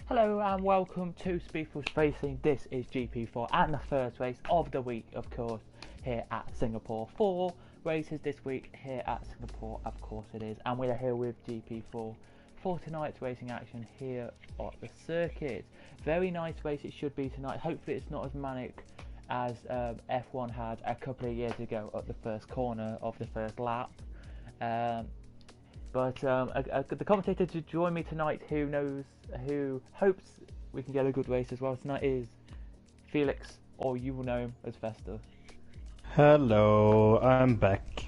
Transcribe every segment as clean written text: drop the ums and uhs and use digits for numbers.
Hello and welcome to Speedforce Racing. This is GP4 and the first race of the week, of course, here at Singapore. 4 races this week here at Singapore, of course it is. And we are here with GP4 for tonight's racing action here at the circuit. Very nice race it should be tonight. Hopefully it's not as manic as F1 had a couple of years ago at the first corner of the first lap. But the commentator to join me tonight who hopes we can get a good race as well tonight is Felix, or you will know him as Fester. Hello, I'm back.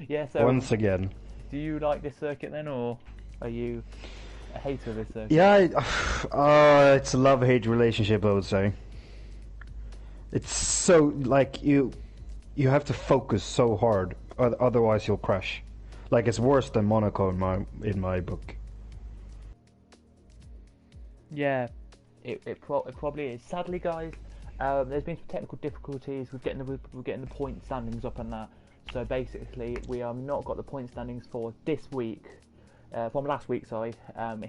Yeah, so once again. Do you like this circuit then, or are you a hater of this circuit? Yeah, it's a love-hate relationship, I would say. It's so, like, you have to focus so hard, otherwise you'll crash. Like, it's worse than Monaco in my book. Yeah, it probably is. Sadly, guys, there's been some technical difficulties with getting the point standings up and that. So basically, we have not got the point standings for this week, from last week, sorry,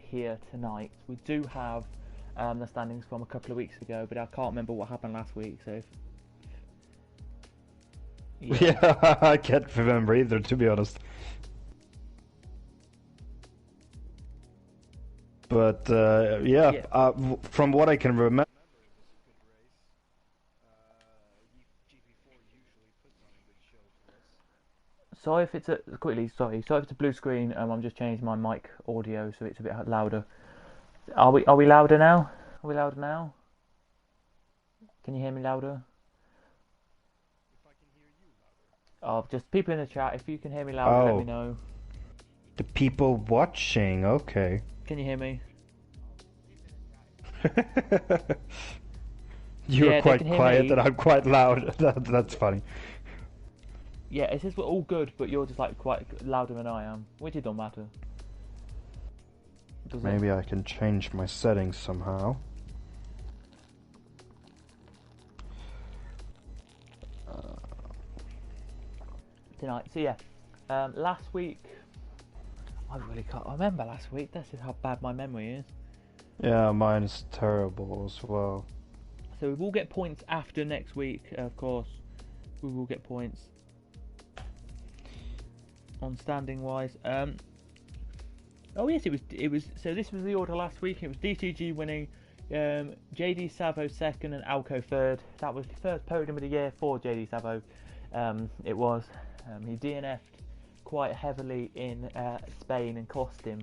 here tonight. We do have the standings from a couple of weeks ago, but I can't remember what happened last week. So, yeah, I can't remember either, to be honest. But from what I can remember, sorry if it's sorry if it's a blue screen. I'm just changing my mic audio so it's a bit louder. Are we louder now? Are we louder now? Can you hear me louder? If I can hear you louder. Oh, just people in the chat. If you can hear me louder, let me know. The people watching, okay. Can you hear me? You're quite quiet and I'm quite loud. That's funny. Yeah, it says we're all good, but you're just like quite louder than I am, which it don't matter. Maybe I can change my settings somehow. Tonight, so yeah, last week, I really can't remember last week. That's just how bad my memory is. Yeah, mine is terrible as well. So we will get points after next week, of course. We will get points on standing wise. Oh yes, it was. So this was the order last week. It was DCG winning, JD Savo second, and Alco third. That was the first podium of the year for JD Savo. It was. He DNF'd quite heavily in Spain and cost him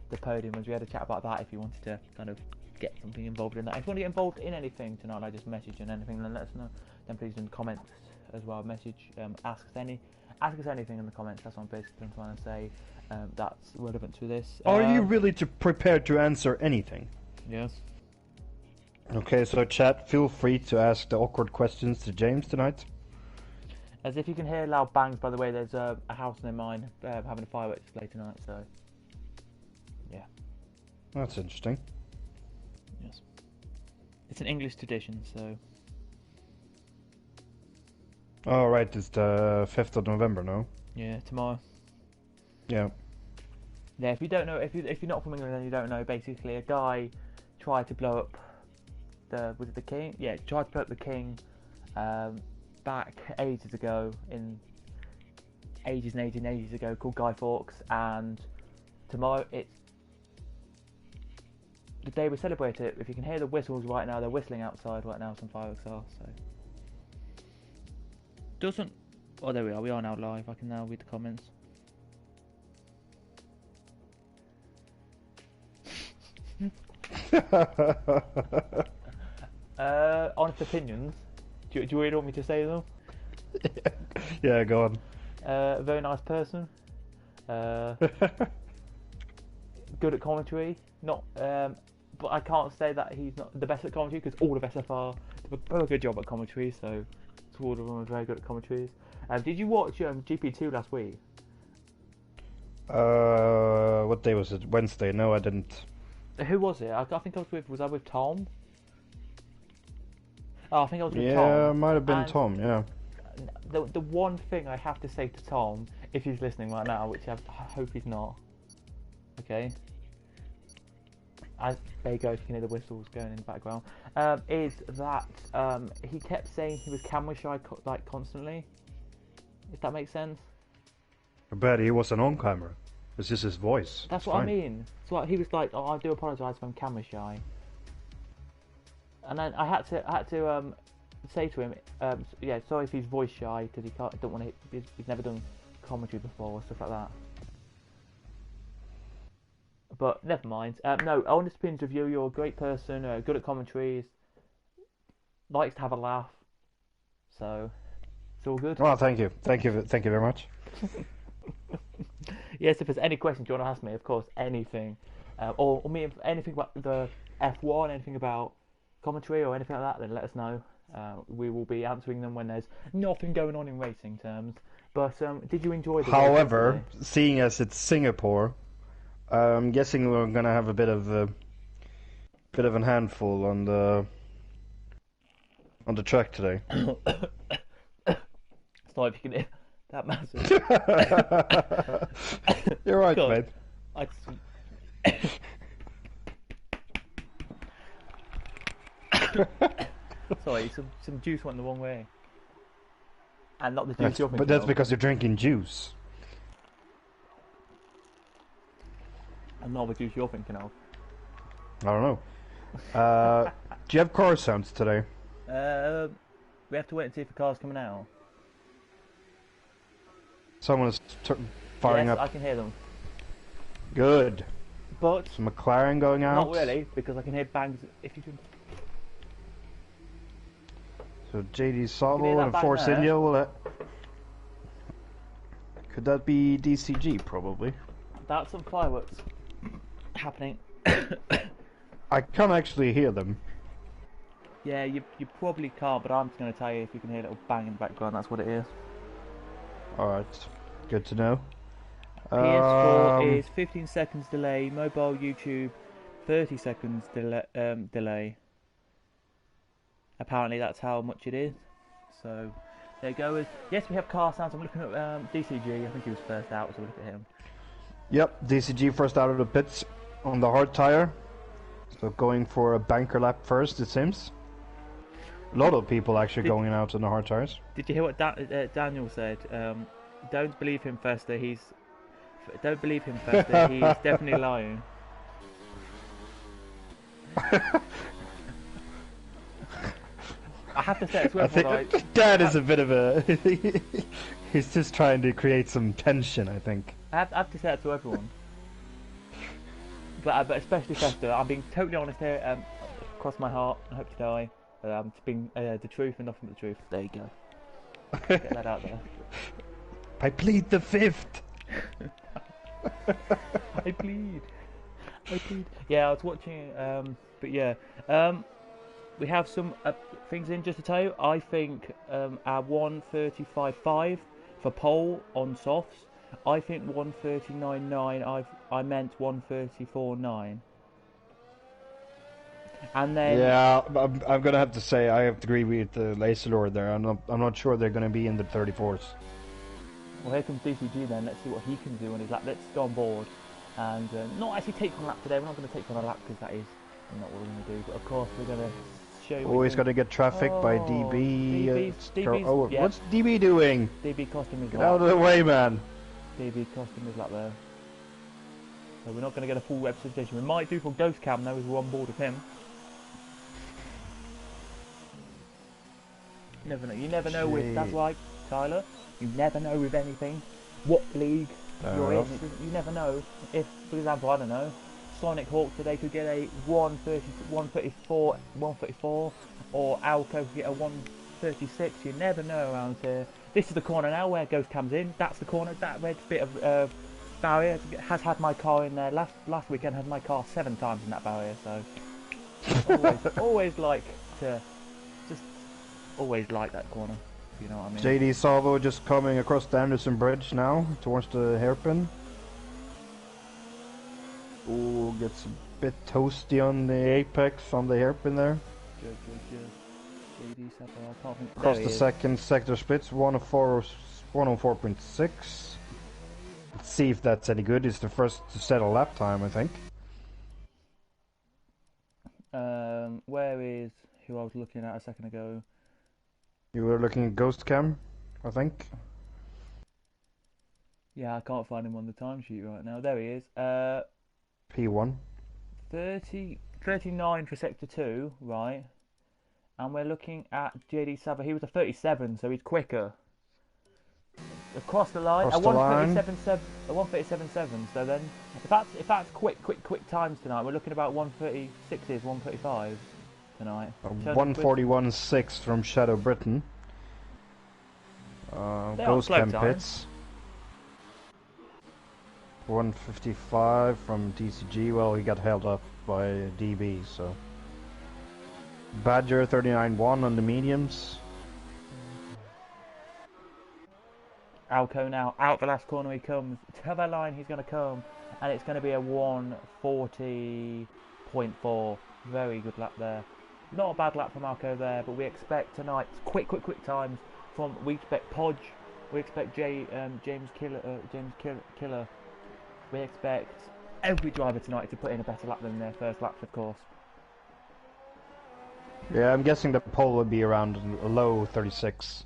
the podium. As we had a chat about that, if you wanted to kind of get something involved in that. If you want to get involved in anything tonight, I just message and anything, then let us know. Then please in the comments as well. Message, ask us anything in the comments. That's what I'm basically trying to say. That's relevant to this. Are you really prepared to answer anything? Yes. Okay, so chat, feel free to ask the awkward questions to James tonight. As if you can hear loud bangs, by the way, there's a house near mine having a fireworks display tonight, so yeah. That's interesting. Yes. It's an English tradition, so. Oh, right, it's the 5th of November, no? Yeah, tomorrow. Yeah. Yeah, if you don't know, if you're not from England and you don't know, basically a guy tried to blow up was it the king? Yeah, tried to blow up the king back ages ago, ages ago, called Guy Fawkes, and tomorrow it's the day we celebrate it. If you can hear the whistles right now, they're whistling outside right now, some fireworks are, so. Oh, there we are now live. I can now read the comments. Honest opinions. Do you really want me to say them? Yeah, go on. Very nice person. Good at commentary. Not, but I can't say that he's not the best at commentary because all of SFR do a very good job at commentary. So, all of them are very good at commentaries. Did you watch GP2 last week? What day was it? Wednesday? No, I didn't. Who was it? I think I was I with Tom? Oh, I think I was with Tom. Yeah, might have been Tom, yeah. The one thing I have to say to Tom, if he's listening right now, which I hope he's not, okay? as they go, if you can hear the whistles going in the background, is that he kept saying he was camera shy like constantly. If that makes sense. I bet he wasn't on camera. It's just his voice. That's it's what fine. I mean. So he was like, "Oh, I do apologise if I'm camera shy." And then I had to say to him, "Yeah, sorry if he's voice shy because don't want to. He's never done commentary before or stuff like that." But never mind. No, honest opinions of you. You're a great person. Good at commentaries. Likes to have a laugh. So it's all good. Well, thank you very much. Yes, if there's any questions you want to ask me, of course, anything, or me anything about the F1, anything about commentary or anything like that, then let us know. We will be answering them when there's nothing going on in racing terms. But did you enjoy the However, seeing as it's Singapore, I'm guessing we're gonna have a bit of an handful on the track today. Sorry if you can hear that massive. You're right, God, mate. Sorry, some juice went the wrong way. And not the juice you're thinking But that's of. because you're drinking juice. And not the juice you're thinking of. I don't know. Do you have car sounds today? We have to wait and see if the car's coming out. Someone is firing yes, up. I can hear them. Good. But Some McLaren going out. not really, because I can hear bangs. If you can. So JD hear Savo that and bang Force there? India will. Could that be DCG? Probably. That's some fireworks happening. I can't actually hear them. Yeah, you probably can't, but I'm just going to tell you if you can hear a little bang in the background, that's what it is. Alright, good to know. PS4 is 15 seconds delay, mobile YouTube 30 seconds delay. Apparently that's how much it is. So there you go. Yes, we have car sounds. I'm looking at DCG. I think he was first out, so we'll look at him. Yep, DCG first out of the pits on the hard tire. So going for a banker lap first, it seems. A lot of people actually going out on the hard tires. Did you hear what Daniel said? Don't believe him, Fester. Don't believe him, Fester. He's definitely lying. I have to say it's worth Dad is a bit of a... He's just trying to create some tension, I think. I have to say it to everyone. But especially Fester. I'm being totally honest here. Cross my heart. I hope to die. It's being the truth and nothing but the truth. There you go. Get that out there. I plead the fifth. I plead. Yeah, I was watching. But yeah. We have some things in just to tell you. I think our 135.5 for pole on softs. I think 139.9. I meant 134.9. And then yeah, I'm gonna have to say I have to agree with the Laser Lord there. I'm not sure they're gonna be in the 34s. Well, here comes DCG then. Let's see what he can do on his lap. Let's go on board and not actually take on a lap today. We're not going to take on a lap because that is not what we're going to do. But of course, we're going to show you. Always got to get traffic by DB. DB's, yep. What's DB doing? DB cost him his Get lap. out of the way, man. DB cost him his lap there. So we're not going to get a full representation. We might do for Ghost Cam though, as we're on board with him. Never know. You never know with. That's right, Tyler. You never know with anything. What league you're in. You never know. If, for example, I don't know, Sonic Hawk today could get a 134, or Alco could get a 136. You never know around here. This is the corner now where Ghost comes in. That's the corner. That red bit of barrier has had my car in there. Last weekend had my car 7 times in that barrier. So always like to just always like that corner. You know what I mean? JD Salvo just coming across the Anderson Bridge now towards the hairpin. Ooh, gets a bit toasty on the apex on the hairpin there. Good. JD Salvo, I can't think. Across the second sector splits, 104.6. Let's see if that's any good. It's the first to set a lap time, I think. Where is who I was looking at a second ago? You were looking at Ghost Cam, I think. Yeah, I can't find him on the timesheet right now. There he is. P1. 39 for Sector 2, right? And we're looking at JD Sava. He was a 37, so he's quicker. Across the line, Across a the line. 137.7. So then, if that's quick times tonight, we're looking about 136s, 135 tonight. 141.6 from Shadow Britain. Ghost Cam Pits. 155 from DCG. Well, he got held up by DB, so. Badger 39.1 on the mediums. Alco now, out the last corner he comes. To the line he's going to come. And it's going to be a 140.4. Very good lap there. Not a bad lap from Alco there, but we expect tonight quick times from, we expect Podge, we expect James Killer. We expect every driver tonight to put in a better lap than their first laps, of course. Yeah, I'm guessing the pole would be around a low 36.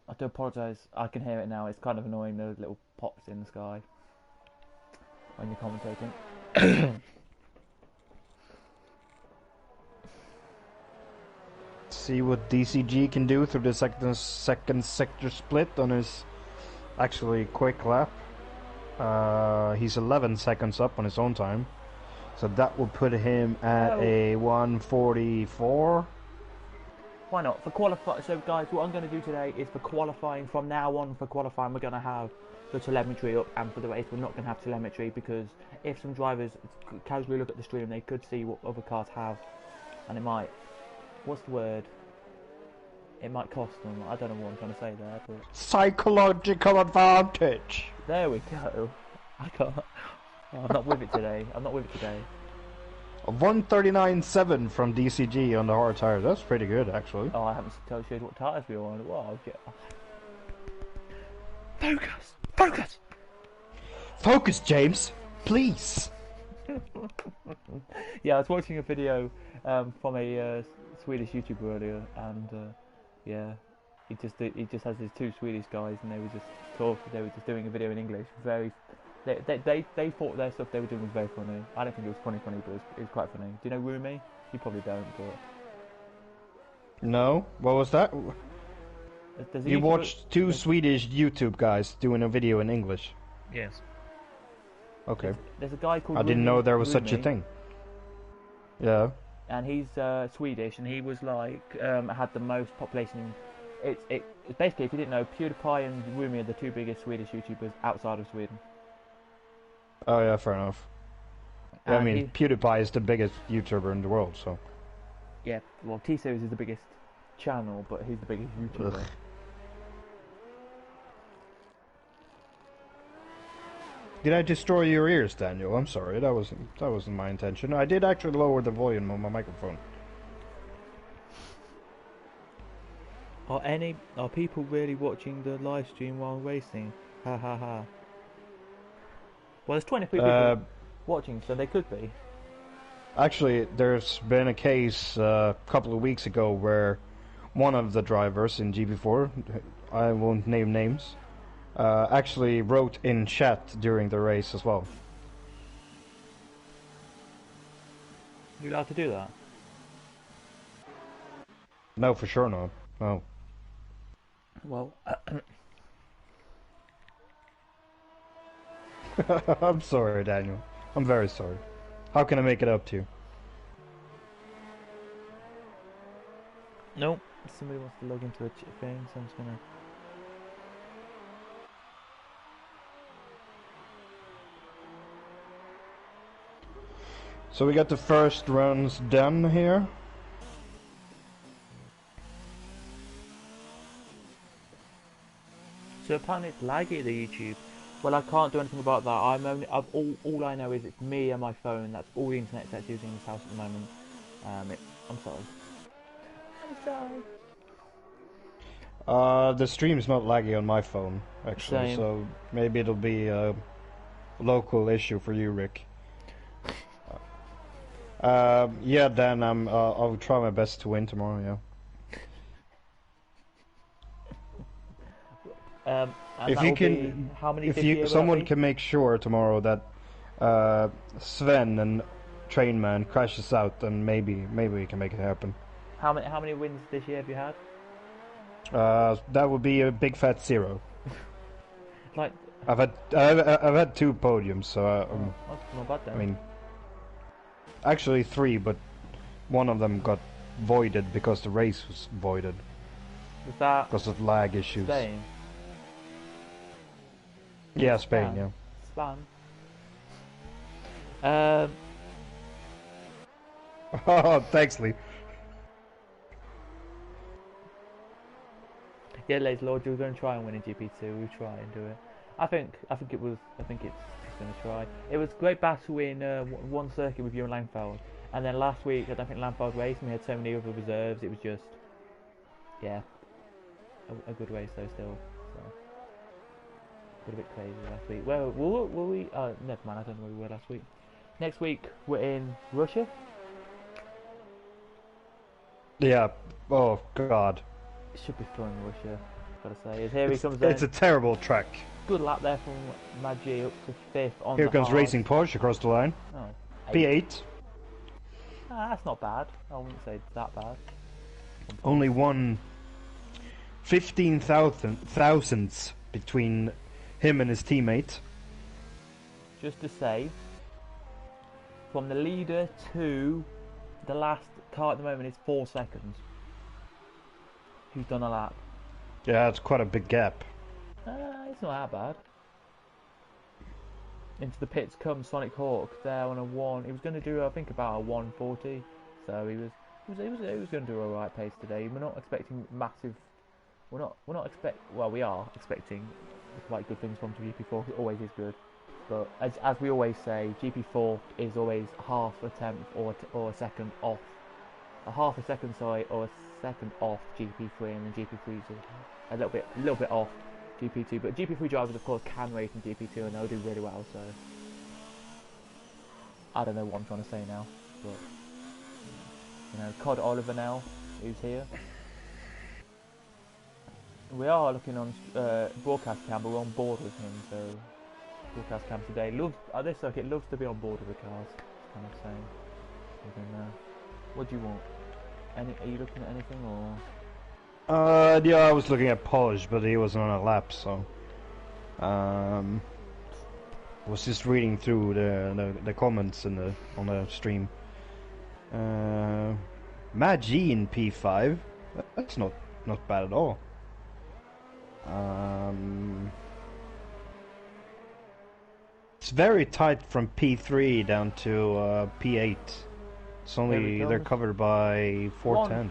I do apologise, I can hear it now, it's kind of annoying, those little pops in the sky when you're commentating. See what DCG can do through the second sector split on his actually quick lap. He's 11 seconds up on his own time, so that will put him at a 144. Why not? For qualify. So guys, what I'm going to do today is for qualifying, from now on for qualifying, we're going to have the telemetry up, and for the race we're not going to have telemetry, because if some drivers casually look at the stream, they could see what other cars have, and it might, what's the word? It might cost them. I don't know what I'm trying to say there, but psychological advantage. There we go. I can't. I'm not with it today. I'm not with it today. A 139.7 from DCG on the hard tires. That's pretty good, actually. Oh, I haven't told you what tyres we were on. Wow, Focus! Focus, James! Please! Yeah, I was watching a video from a Swedish YouTuber earlier, and yeah, he just has these two Swedish guys, and they were just talking. They were just doing a video in English. They thought their stuff they were doing was very funny. I don't think it was funny, but it was quite funny. Do you know Rumi? You probably don't, but... No? What was that? You watched two Swedish YouTube guys doing a video in English? Yes. Okay. There's a guy called I didn't know there was Rumi, such a thing. Yeah. And he's Swedish, and he was like, had the most population. It's basically, if you didn't know, PewDiePie and Rumi are the two biggest Swedish YouTubers outside of Sweden. Oh yeah, fair enough. Yeah, I mean, PewDiePie is the biggest YouTuber in the world, so... Yeah, well, T-Series is the biggest channel, but he's the biggest YouTuber. Ugh. Did I destroy your ears, Daniel? I'm sorry, that wasn't my intention. I did actually lower the volume on my microphone. Are people really watching the live stream while racing? Ha ha ha. Well, there's 23 people watching, so they could be. Actually, there's been a case a couple of weeks ago where one of the drivers in GP4, I won't name names, actually wrote in chat during the race as well. Are you allowed to do that? No, for sure not. No. Well... I'm sorry, Daniel. I'm very sorry. How can I make it up to you? Nope. Somebody wants to log into a thing, so I'm just gonna... So we got the first runs done here. So apparently it's laggy, the YouTube. Well, I can't do anything about that. All I know is it's me and my phone. That's all the internet that's using in this house at the moment. I'm sorry. The stream's not laggy on my phone, actually. Same. So maybe it'll be a local issue for you, Rick. Yeah, Dan, I'll try my best to win tomorrow. And If that you will be can, how many if this year you, will that someone be? can make sure tomorrow that Sven and Trainman crashes out, then maybe we can make it happen. How many wins this year have you had? That would be a big fat 0. Like, I've had 2 podiums, so that's not bad I then. mean, actually 3, but one of them got voided because the race was voided Was that because of lag issues. Spain? Yeah, Spain. Yeah. Spain. Um, Oh, thanks, Lee. yeah, ladies and lords, we're going to try and win in GP2. We'll try and do it. I think it's just going to try. It was a great battle in one circuit with you and Langfeld, and then last week I don't think Langfeld raced, and we had so many other reserves. It was just, yeah, a good race though still. So got a bit crazy last week. Well, were we? Never mind. I don't know where we were last week. Next week we're in Russia. Yeah. Oh God. It should be fun, Russia. Gotta say, here he comes. It's a terrible track. Good lap there from Maggi up to 5th on Here the comes hard. Racing Porsche across the line. Oh, P8. That's not bad. I wouldn't say it's that bad. Only one 15 thousandths between him and his teammate. Just to say, from the leader to the last car at the moment is 4 seconds. Who's done a lap? Yeah, it's quite a big gap. It's not that bad. Into the pits comes Sonic Hawk there on a 1. He was going to do, I think, about a 140. So he was going to do a right pace today. We're not expecting massive. We are expecting quite good things from GP4. It always is good. But as we always say, GP4 is always half a tenth or a second off. A half a second, sorry, or a second off GP3, and then GP3 is a little bit off GP2. But GP3 drivers, of course, can race in GP2, and they'll do really well. So I don't know what I'm trying to say now, but Cod Oliver now, who's here. We are looking on broadcast cam, but we're on board with him. So broadcast cam today this circuit loves to be on board with the cars. Kind of saying. What do you want? Are you looking at anything or? Yeah, I was looking at Polish, but he wasn't on a lap, so was just reading through the comments on the stream. Maggi in P5. That's not bad at all. It's very tight from P3 down to P8. It's only they're covered by 4/10.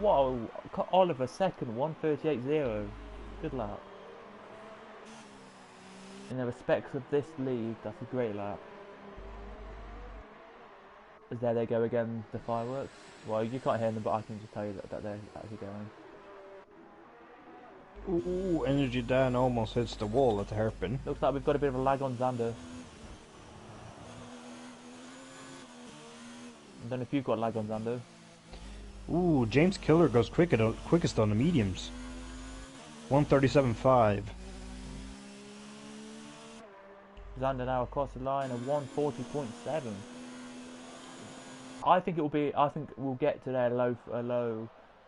Whoa, Oliver second, 1:38.0. Good lap. In the respects of this league, that's a great lap. There they go again, the fireworks. Well, you can't hear them, but I can just tell you that they're actually going. Ooh, Energy Dan almost hits the wall at the hairpin. Looks like we've got a bit of a lag on Xander. I don't know if you've got lag on Xander. Ooh, James Killer goes quickest on the mediums. 1:37.5. Xander now across the line at 1:40.7. I think we'll get to their low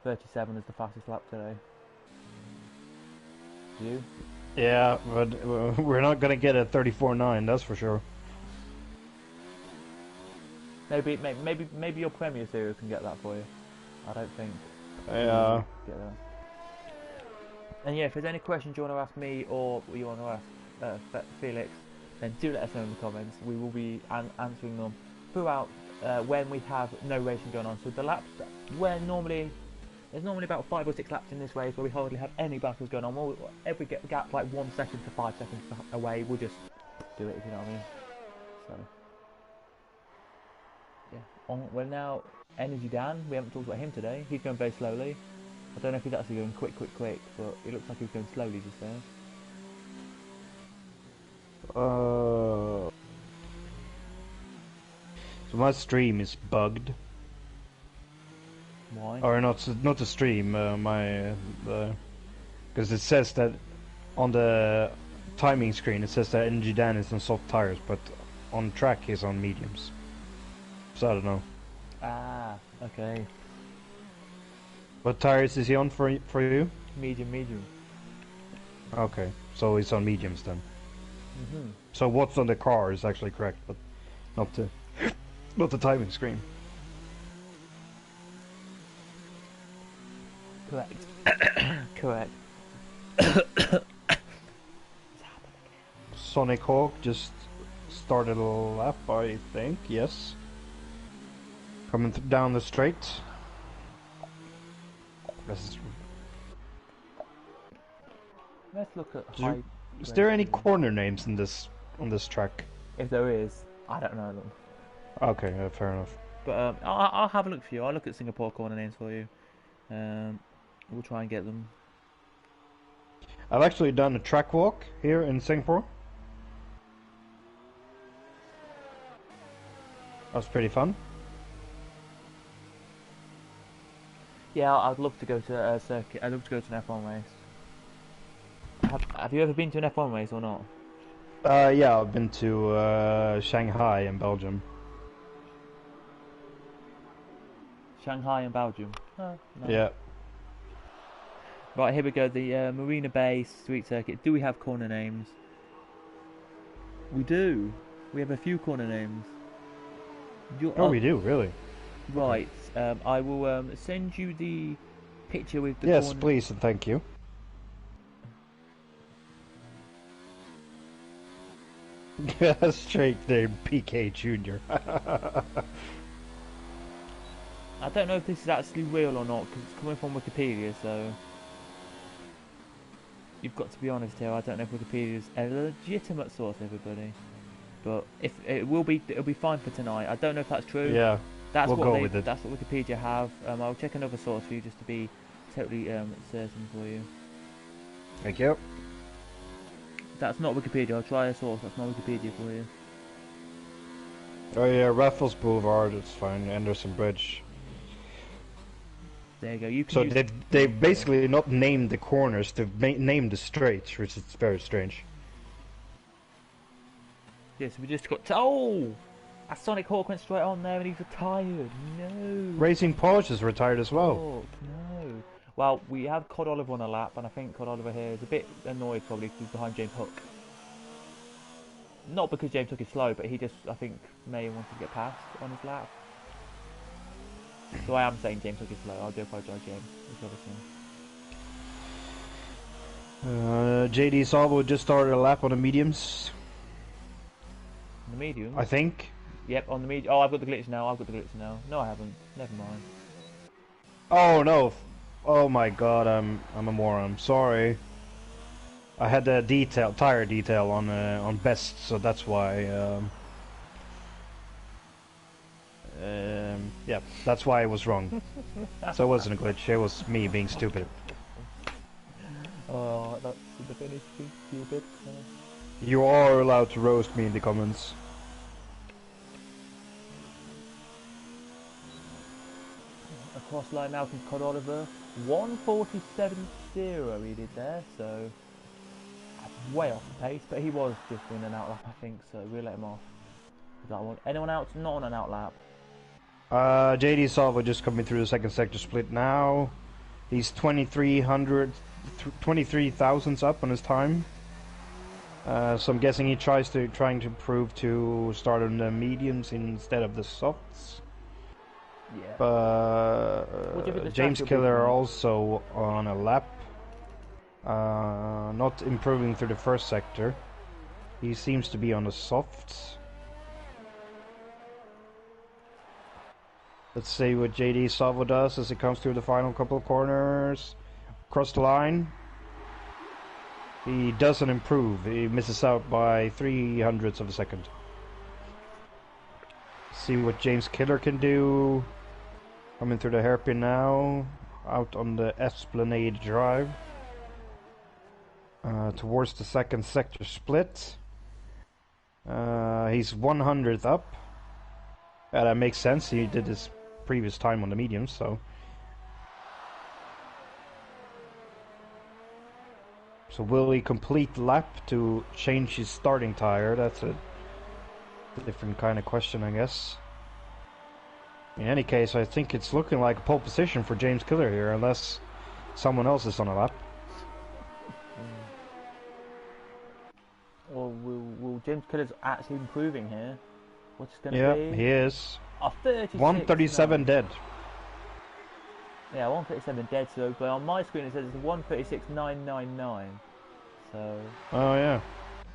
37 as the fastest lap today. You? Yeah, but we're not gonna get a 34.9, that's for sure. Maybe your Premier Series can get that for you. I don't think. Yeah. Get that. And yeah, if there's any questions you want to ask me or you want to ask Felix, then do let us know in the comments. We will be answering them throughout when we have no racing going on. So the laps there's normally about 5 or 6 laps in this race where we hardly have any battles going on. If we get gap like 1 second to 5 seconds away, we'll just do it, if you know what I mean. So yeah, we're now Energy Dan. We haven't talked about him today. He's going very slowly. I don't know if he's actually going quick, but it looks like he's going slowly just there. So my stream is bugged. Why? Or not the stream, because it says that on the timing screen it says that Energy Dan is on soft tires, but on track he's on mediums. So I don't know. Ah, okay. What tires is he on for you? Medium. Okay, so he's on mediums then. Mhm. So what's on the car is actually correct, but not the not the timing screen. Correct. Correct. Sonic Hawk just started a lap, I think. Yes. Coming down the straight. Let's look at Is there any corner names in this on this track? If there is, I don't know them. Okay, fair enough. But I'll have a look for you. I'll look at Singapore corner names for you. We'll try and get them. I've actually done a track walk here in Singapore. That was pretty fun. Yeah, I'd love to go to a circuit. I'd love to go to an F1 race. Have you ever been to an F1 race or not? Yeah, I've been to Shanghai in Belgium. Shanghai and Belgium. Oh, no. Yeah. Right, here we go. The Marina Bay Street Circuit. Do we have corner names? We do. We have a few corner names. We do, really? Right. I will send you the picture with the Yes, corner... please, and thank you. Straight name PK Jr. I don't know if this is actually real or not, because it's coming from Wikipedia, so... You've got to be honest here, I don't know if Wikipedia is a legitimate source, everybody. But if it'll be fine for tonight. I don't know if that's true. Yeah, that's we'll what go with it. That's what Wikipedia have. I'll check another source for you just to be totally certain for you. Thank you. That's not Wikipedia. I'll try a source. That's not Wikipedia for you. Oh yeah, Raffles Boulevard. It's fine. Anderson Bridge. There you go. You can. So they basically not named the corners. They've named the straights, which is very strange. Yes, we just got. Oh, a Sonic Hawk went straight on there and he's retired. No. Racing Porsche is retired as well. Hawk, no. Well, we have Cod Oliver on a lap, and I think Cod Oliver here is a bit annoyed probably because he's behind James Hook. Not because James Hook is slow, but he just, I think, may want to get past on his lap. So I am saying James Hook is slow. I do apologise, James. JD Salvo just started a lap on the mediums. The medium? I think. Yep, on the medium. Oh, I've got the glitch now. No, I haven't. Never mind. Oh no. Oh my god, I'm a moron. Sorry. I had the tire detail on best, so that's why. Yeah, that's why I was wrong. So it wasn't a glitch. It was me being stupid. Oh, that's the finish being stupid. You are allowed to roast me in the comments. Across line now from Cod Oliver. 1:47.0 he did there, so way off the pace, but he was just in an outlap, I think, so we'll let him off. Anyone else not on an outlap? JD Salvo just coming through the second sector split now. He's 23 thousandths up on his time. So I'm guessing he trying to improve to start on the mediums instead of the softs. Yeah. James Killer also on a lap. Not improving through the first sector. He seems to be on the softs. Let's see what JD Salvo does as he comes through the final couple of corners. Across the line. He doesn't improve. He misses out by 0.03 of a second. See what James Killer can do. Coming through the hairpin now. Out on the Esplanade Drive. Towards the second sector split. He's 100th up. That makes sense. He did his previous time on the mediums, so. So will he complete the lap to change his starting tire? That's a different kind of question, I guess. In any case, I think it's looking like a pole position for James Killer here, unless someone else is on a lap. Or will James Killer's actually improving here? What's going to be? Yeah, he is. 36. 137 dead. Yeah, 137 dead, so but on my screen it says it's 136.999. So. Oh yeah.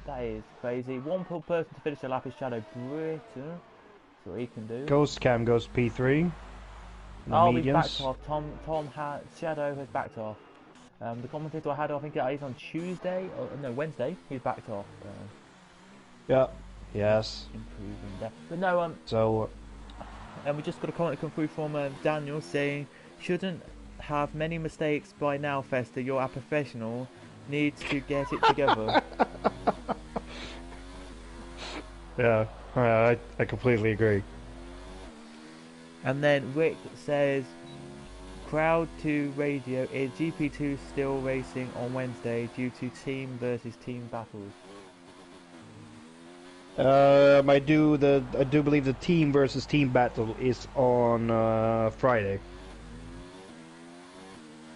That is crazy. One person to finish the lap is Shadow Britain. That's what he can do. Ghost Cam goes P3. Oh, he's backed off. Shadow has backed off. The commentator I had, I think he's on Tuesday, or no, Wednesday. He's backed off. Yeah. Yes. Improving there, but no. So. And we just got a comment come through from Daniel saying, "Shouldn't have many mistakes by now, Fester. You're a professional. Needs to get it together." Yeah, I completely agree. And then Rick says, crowd to radio, is GP2 still racing on Wednesday due to team versus team battles? I do believe the team versus team battle is on Friday.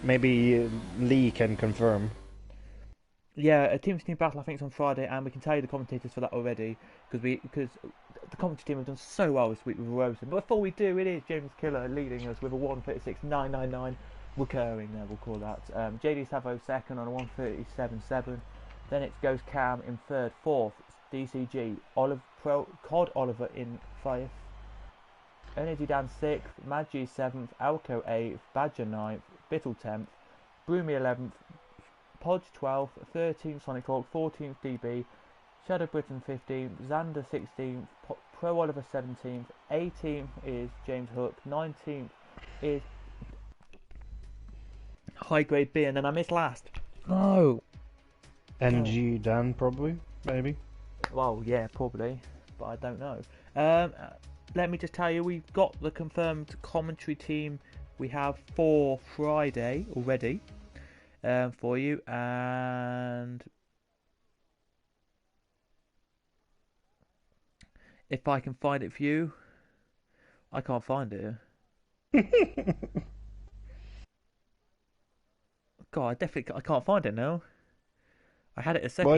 Maybe Lee can confirm. Yeah, a team to team battle I think is on Friday, and we can tell you the commentators for that already because the commentary team have done so well this week with Rosen. But before we do, it is James Killer leading us with a 136.999 recurring there, we'll call that. JD Savo second on a 137.7. Then it goes Cam in third, fourth, DCG, Cod Oliver in fifth, Energy Dan sixth, Magi seventh, Alco eighth, Badger ninth, Bittle 10th, Broomy 11th, Podge 12th, 13th Sonic Hawk, 14th DB, Shadow Britain 15th, Xander 16th, Pro Oliver 17th, 18th is James Hook, 19th is High Grade B, and then I missed last. No! NG Dan, probably, maybe. Well, yeah, probably, but I don't know. Let me just tell you, we've got the confirmed commentary team we have for Friday already. For you, and if I can find it for you, I can't find it. God, I can't find it now. I had it a second ago.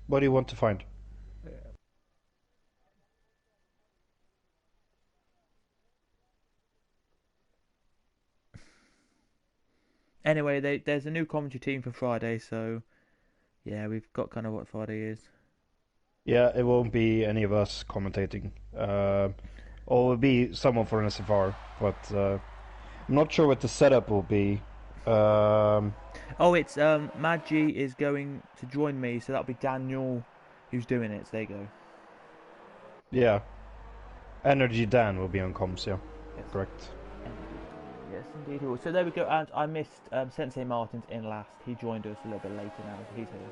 What do you want to find? Anyway, there's a new commentary team for Friday, so yeah, we've got kind of what Friday is. Yeah, it won't be any of us commentating. Or it will be someone for an SFR, but I'm not sure what the setup will be. Oh, it's Magi is going to join me, so that'll be Daniel who's doing it. So there you go. Yeah, Energy Dan will be on comms. Yeah, Yes. Correct. Yes, indeed he will. So there we go, and I missed Sensei Martins in last. He joined us a little bit later now, so he's here.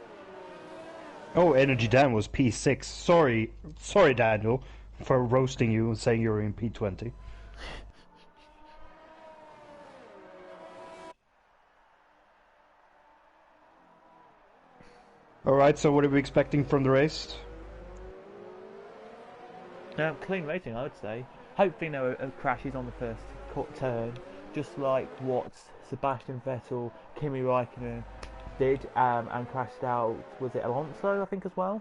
Oh, Energy Dan was P6. Sorry, Daniel, for roasting you and saying you were in P20. Alright, so what are we expecting from the race? Clean racing, I would say. Hopefully no crashes on the first turn, just like what Sebastian Vettel, Kimi Raikkonen did and crashed out. Was it Alonso, I think, as well?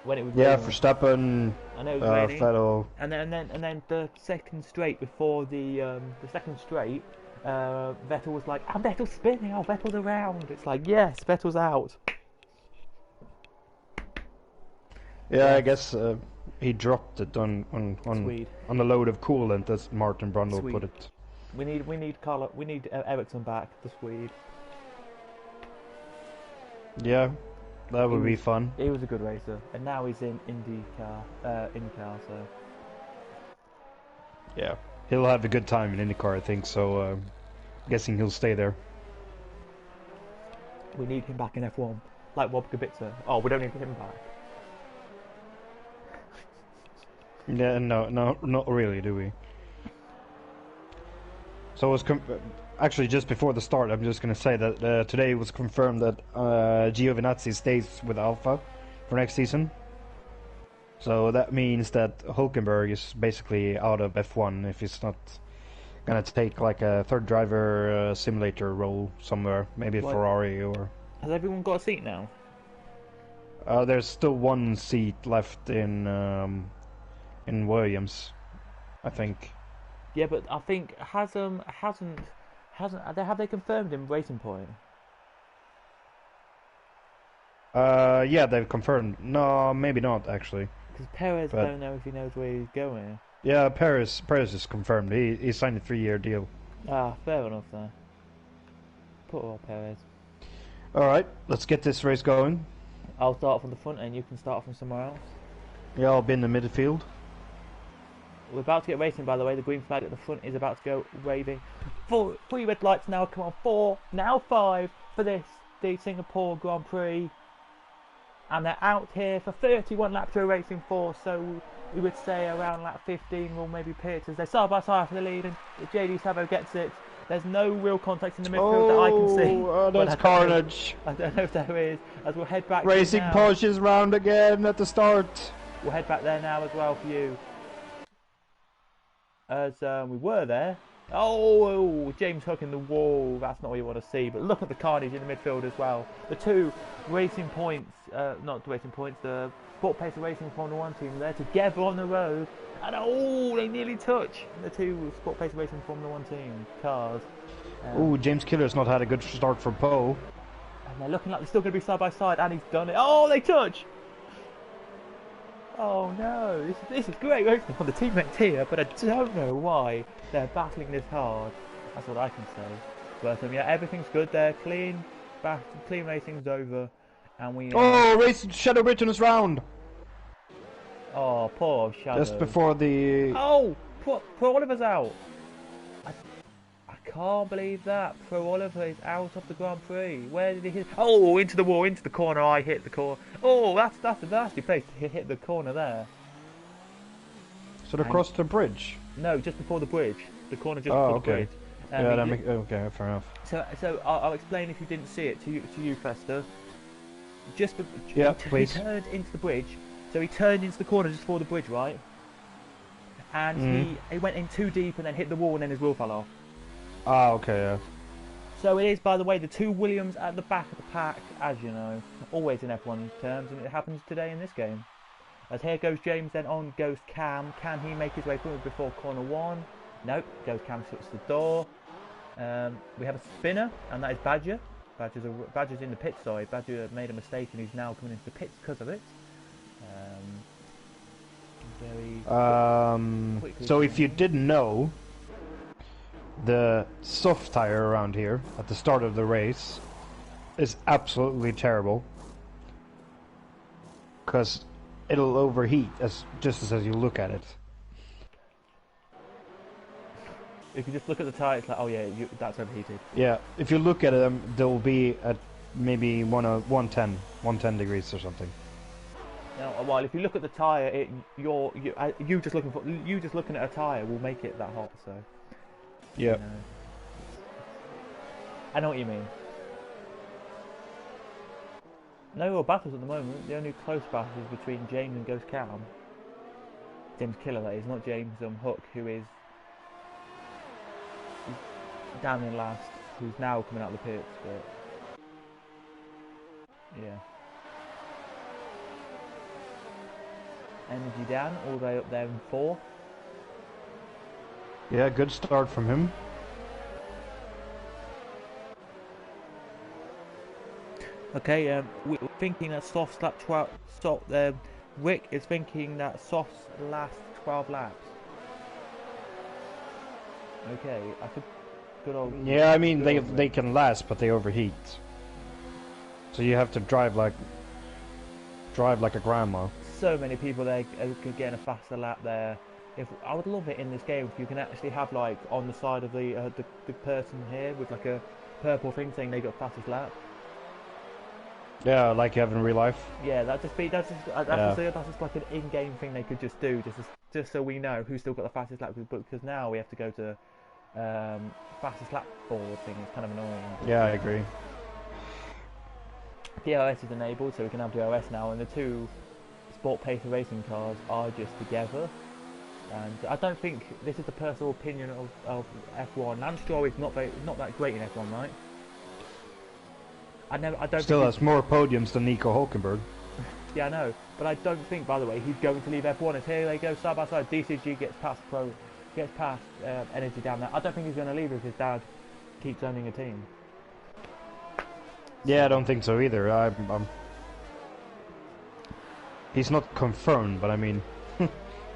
When it was raining. Verstappen, I know it was raining. Vettel. And then the second straight before the second straight, Vettel was like, "And Vettel's spinning! Oh, Vettel's around!" It's like, yes, Vettel's out. Yeah, yes. I guess he dropped it on a load of coolant, as Martin Brundle put it. We need Ericsson back, the Swede. Yeah, that would be fun. He was a good racer, and now he's in IndyCar, so yeah, he'll have a good time in IndyCar, I think. So, guessing he'll stay there. We need him back in F1, like Rob Kubica. Oh, we don't need him back. Yeah, no, not really, do we? So it was actually just before the start. I'm just gonna say that today it was confirmed that Giovinazzi stays with Alpha for next season. So that means that Hulkenberg is basically out of F1 if he's not gonna take like a third driver simulator role somewhere, maybe What? Ferrari or. Has everyone got a seat now? There's still one seat left in Williams, I think. Yeah, but I think hasn't have they confirmed him Racing Point? Yeah, they've confirmed. No, maybe not actually. Because Perez But don't know if he knows where he's going. yeah, Perez is confirmed. He signed a 3-year deal. Ah, fair enough then. Poor old Perez. All right, let's get this race going. I'll start from the front and you can start from somewhere else. Yeah, I'll be in the midfield. We're about to get racing, by the way. The green flag at the front is about to go waving. 3 red lights now. Come on, 4, now 5 for the Singapore Grand Prix. And they're out here for 31 laps to racing for. So we would say around lap 15 will maybe pitch as they're side by side for the lead. And JD Sabo gets it. There's no real contact in the midfield that I can see. Oh, that's carnage. I don't know if there is. As we'll head back. Racing pushes round again at the start. We'll head back there now as well for you. As we were there. Oh, James Hook in the wall. That's not what you want to see. But look at the carnage in the midfield as well. The two Racing Points, not Racing Points, the Sport Pacer Racing Formula 1 team, they're together on the road. And oh, they nearly touch the two Sport Pacer Racing Formula 1 team cars. Oh, James Killer's not had a good start for Poe. And they're looking like they're still going to be side by side. And he's done it. Oh, they touch! Oh no, this is great racing from the teammates here, but I don't know why they're battling this hard. That's what I can say. But yeah, everything's good there. Clean racing's over, and we. Race Shadow Britton is round. Oh, poor Shadow. Just before the. Oh, poor Oliver's out. I can't believe that. Pro Oliver is out of the Grand Prix. Where did he hit? Oh, into the wall, into the corner. I hit the corner. Oh, that's a nasty place to hit the corner there. So across the bridge? No, just before the bridge. The corner just before the bridge. Yeah, okay, fair enough. So I'll explain if you didn't see it to you, Fester. Please. He turned into the bridge. So he turned into the corner just before the bridge, right? And he went in too deep and then hit the wall and then his wheel fell off. Ah, okay, yeah. So it is, by the way, the two Williams at the back of the pack, as you know, always in F1 terms, and it happens today in this game. As here goes James, then on goes Cam. Can he make his way forward before corner 1? Nope, goes Cam, shuts the door. We have a spinner, and that is Badger. Badger's in the pit side. Badger made a mistake and he's now coming into the pits because of it. So if you didn't know, the soft tire around here at the start of the race is absolutely terrible because it'll overheat just as you look at it. If you just look at the tire, it's like, oh yeah, that's overheated. Yeah, if you look at them, they'll be at maybe 110 degrees or something. Now, while if you look at the tire, you just looking at a tire will make it that hot. So. Yeah. You know. I know what you mean. No real battles at the moment. The only close battle is between James and Ghost Cam. James Killer, that is, not James Hook, who is down in last, who's now coming out of the pits, but yeah. Energy down, all the way up there in 4. Yeah, good start from him. Okay, we're thinking that Soft's lap 12. Rick is thinking that Soft's last 12 laps. Okay, I could. Good old. Yeah, I mean they can last, but they overheat. So you have to drive like a grandma. So many people there could get a faster lap there. If I would love it in this game if you can actually have like on the side of the person here with like a purple thing saying they got fastest lap. Yeah, like you have in real life. Yeah, that's just like an in-game thing they could just do, just so we know who's still got the fastest lap. But because now we have to go to fastest lap board thing. It's kind of annoying. Yeah, I agree. DRS is enabled, so we can have DRS now, and the two Sport Pacer racing cars are just together. And I don't think this is the personal opinion of F1. Lance Stroll is not that great in F1, right? I don't. Still think has more podiums than Nico Hulkenberg. Yeah, I know, but I don't think, by the way, he's going to leave F1. As here they go side by side. DCG gets past Energy down there. I don't think he's going to leave if his dad keeps owning a team. Yeah, I don't think so either. He's not confirmed, but I mean,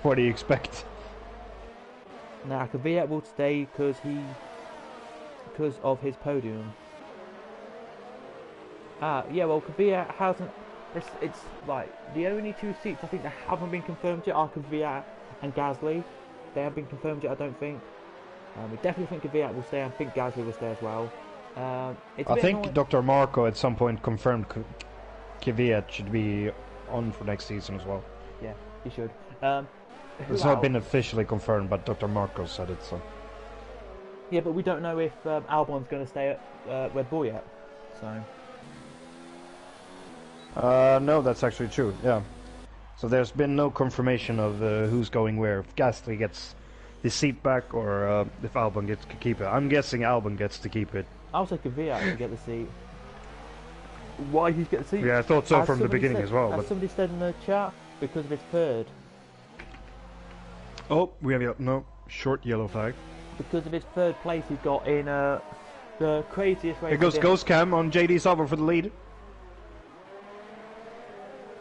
what do you expect? Now, Kvyat will stay because of his podium. Yeah, well, Kvyat hasn't. It's like the only two seats I think that haven't been confirmed yet are Kvyat and Gasly. They haven't been confirmed yet, I don't think. We definitely think Kvyat will stay. I think Gasly will stay as well. I think Dr. Marco at some point confirmed Kvyat should be on for next season as well. Yeah, he should. It's not been officially confirmed, but Dr. Marco said it, so. Yeah, but we don't know if Albon's going to stay at Red Bull yet. So. No, that's actually true, yeah. So there's been no confirmation of who's going where, if Gasly gets his seat back or if Albon gets to keep it. I'm guessing Albon gets to keep it. I'll say Kvyat to get the seat. Why he's get the seat? Yeah, I thought so from the beginning as well. As somebody said in the chat, because of his third. Oh, we have no short yellow flag. Because of his third place he's got in the craziest race. Here goes Ghost Cam on JD Sauber for the lead.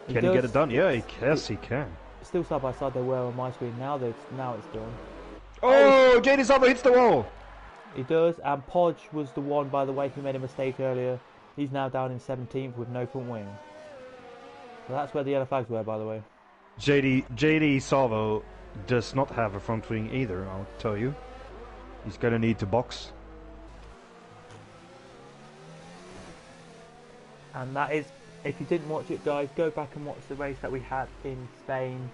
Can he get it done? Yeah, yes, he can. Still side by side they were on my screen. Now it's done. Oh, JD Sauber hits the wall. He does, and Podge was the one, by the way, who made a mistake earlier. He's now down in 17th with no front wing. So that's where the yellow flags were, by the way. JD Salvo does not have a front wing either, I'll tell you. He's gonna need to box. And that is, if you didn't watch it, guys, go back and watch the race that we had in Spain,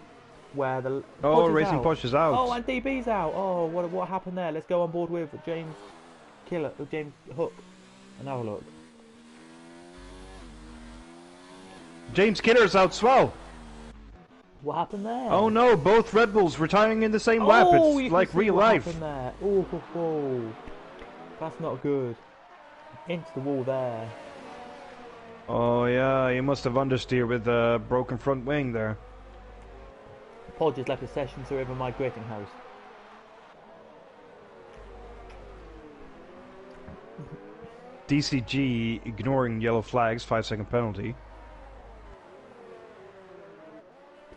where the Racing Porsche is out. Oh, and DB's out. Oh, what happened there? Let's go on board with James Hook, and have a look. James Killer's out as well. What happened there? Oh no, both Red Bulls retiring in the same lap. It's like real life. There. Oh, that's not good. Into the wall there. Oh yeah, he must have understeer with a broken front wing there. Pod just left the session, so we have a migrating host. DCG ignoring yellow flags, 5-second penalty.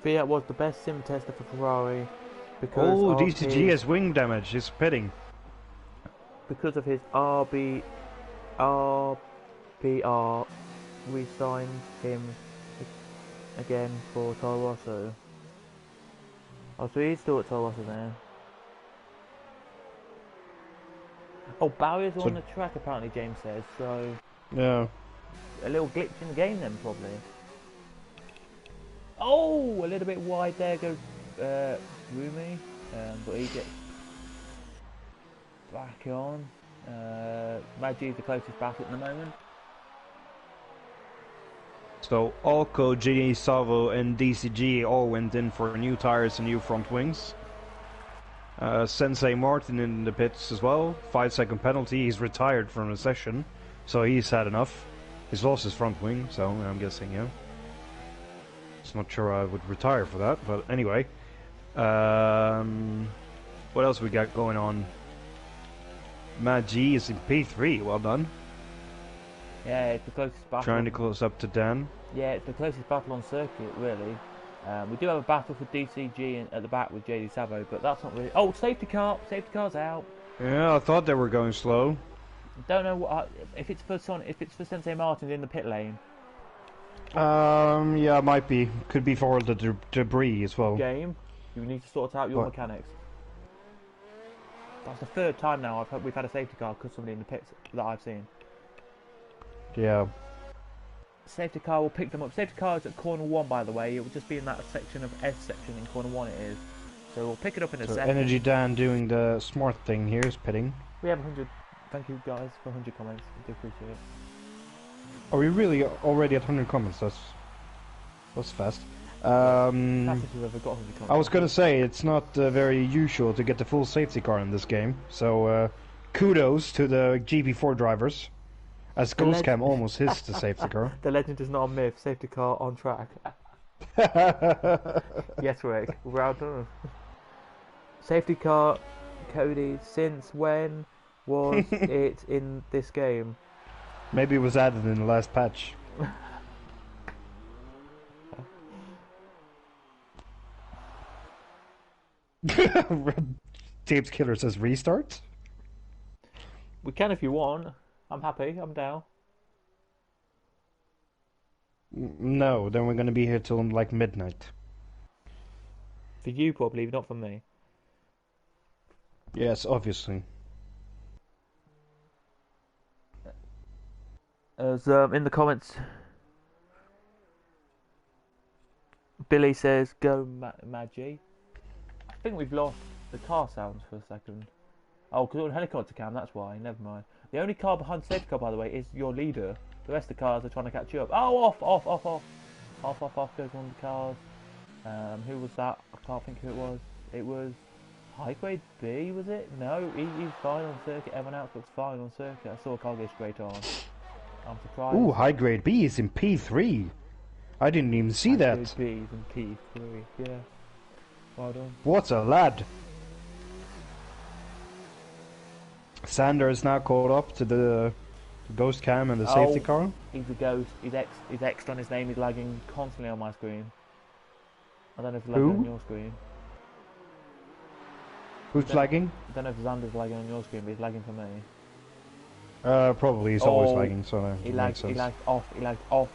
Fiat was the best sim tester for Ferrari because DCG has wing damage. He's pitting. Because of his RBR, we signed him again for Toro Rosso. Oh, so he's still at Toro Rosso there. Oh, barriers on the track apparently, James says, so... Yeah. A little glitch in the game then, probably. Oh, a little bit wide there goes Rumi, but he gets back on. Maggi the closest battle at the moment. So Alco, JD Salvo and DCG all went in for new tires and new front wings. Sensei Martin in the pits as well. 5-second penalty. He's retired from the session, so he's had enough. He's lost his front wing, so I'm guessing, yeah. It's not sure I would retire for that, but anyway. What else we got going on? Maggi is in P3. Well done. Yeah, it's the closest battle. Trying to close up to Dan. Yeah, it's the closest battle on circuit, really. We do have a battle for DCG at the back with JD Savo, but that's not really... Oh, safety car! Safety car's out. Yeah, I thought they were going slow. Don't know what if it's for Sensei Martin in the pit lane. Yeah, might be. Could be for the debris as well. Game, you need to sort out your mechanics. That's the third time now we've had a safety car because somebody in the pits that I've seen. Yeah. Safety car will pick them up. Safety car is at corner 1, by the way. It will just be in that section of S section in corner 1 it is. So we'll pick it up in a So second. Energy Dan doing the smart thing here is pitting. We have 100. Thank you guys for 100 comments. I do appreciate it. Are we really already at 100 comments? That's fast. Fastest we've ever got 100 comments. I was gonna say, it's not very usual to get the full safety car in this game, so kudos to the GP4 drivers, as Ghostcam almost hits the safety car. The legend is not a myth. Safety car on track. Yes, Rick. Well done. Safety car, Cody. Since when was it in this game? Maybe it was added in the last patch. Tapes Killer says restart. We can if you want. I'm happy. I'm down. No, then we're gonna be here till like midnight. For you, probably, not for me. Yes, obviously. As in the comments, Billy says, "Go, Maggie." I think we've lost the car sounds for a second. Oh, because on helicopter cam, that's why. Never mind. The only car behind the safety car, by the way, is your leader. The rest of the cars are trying to catch you up. Oh, off goes one of the cars. Who was that? I can't think who it was. It was high grade B, was it? No, he's fine on circuit. Everyone else looks fine on circuit. I saw a car go straight on. I'm surprised. Ooh, high grade B is in P3. I didn't even see that. High grade B is in P3. Yeah. Well done. What a lad! Sander is now caught up to the ghost cam and the safety car. He's a ghost. He's X'd on his name. He's lagging constantly on my screen. I don't know if it's lagging on your screen. Who's lagging? I don't know if Xander's lagging on your screen, but he's lagging for me. Probably. He's always lagging, so no. He lagged off.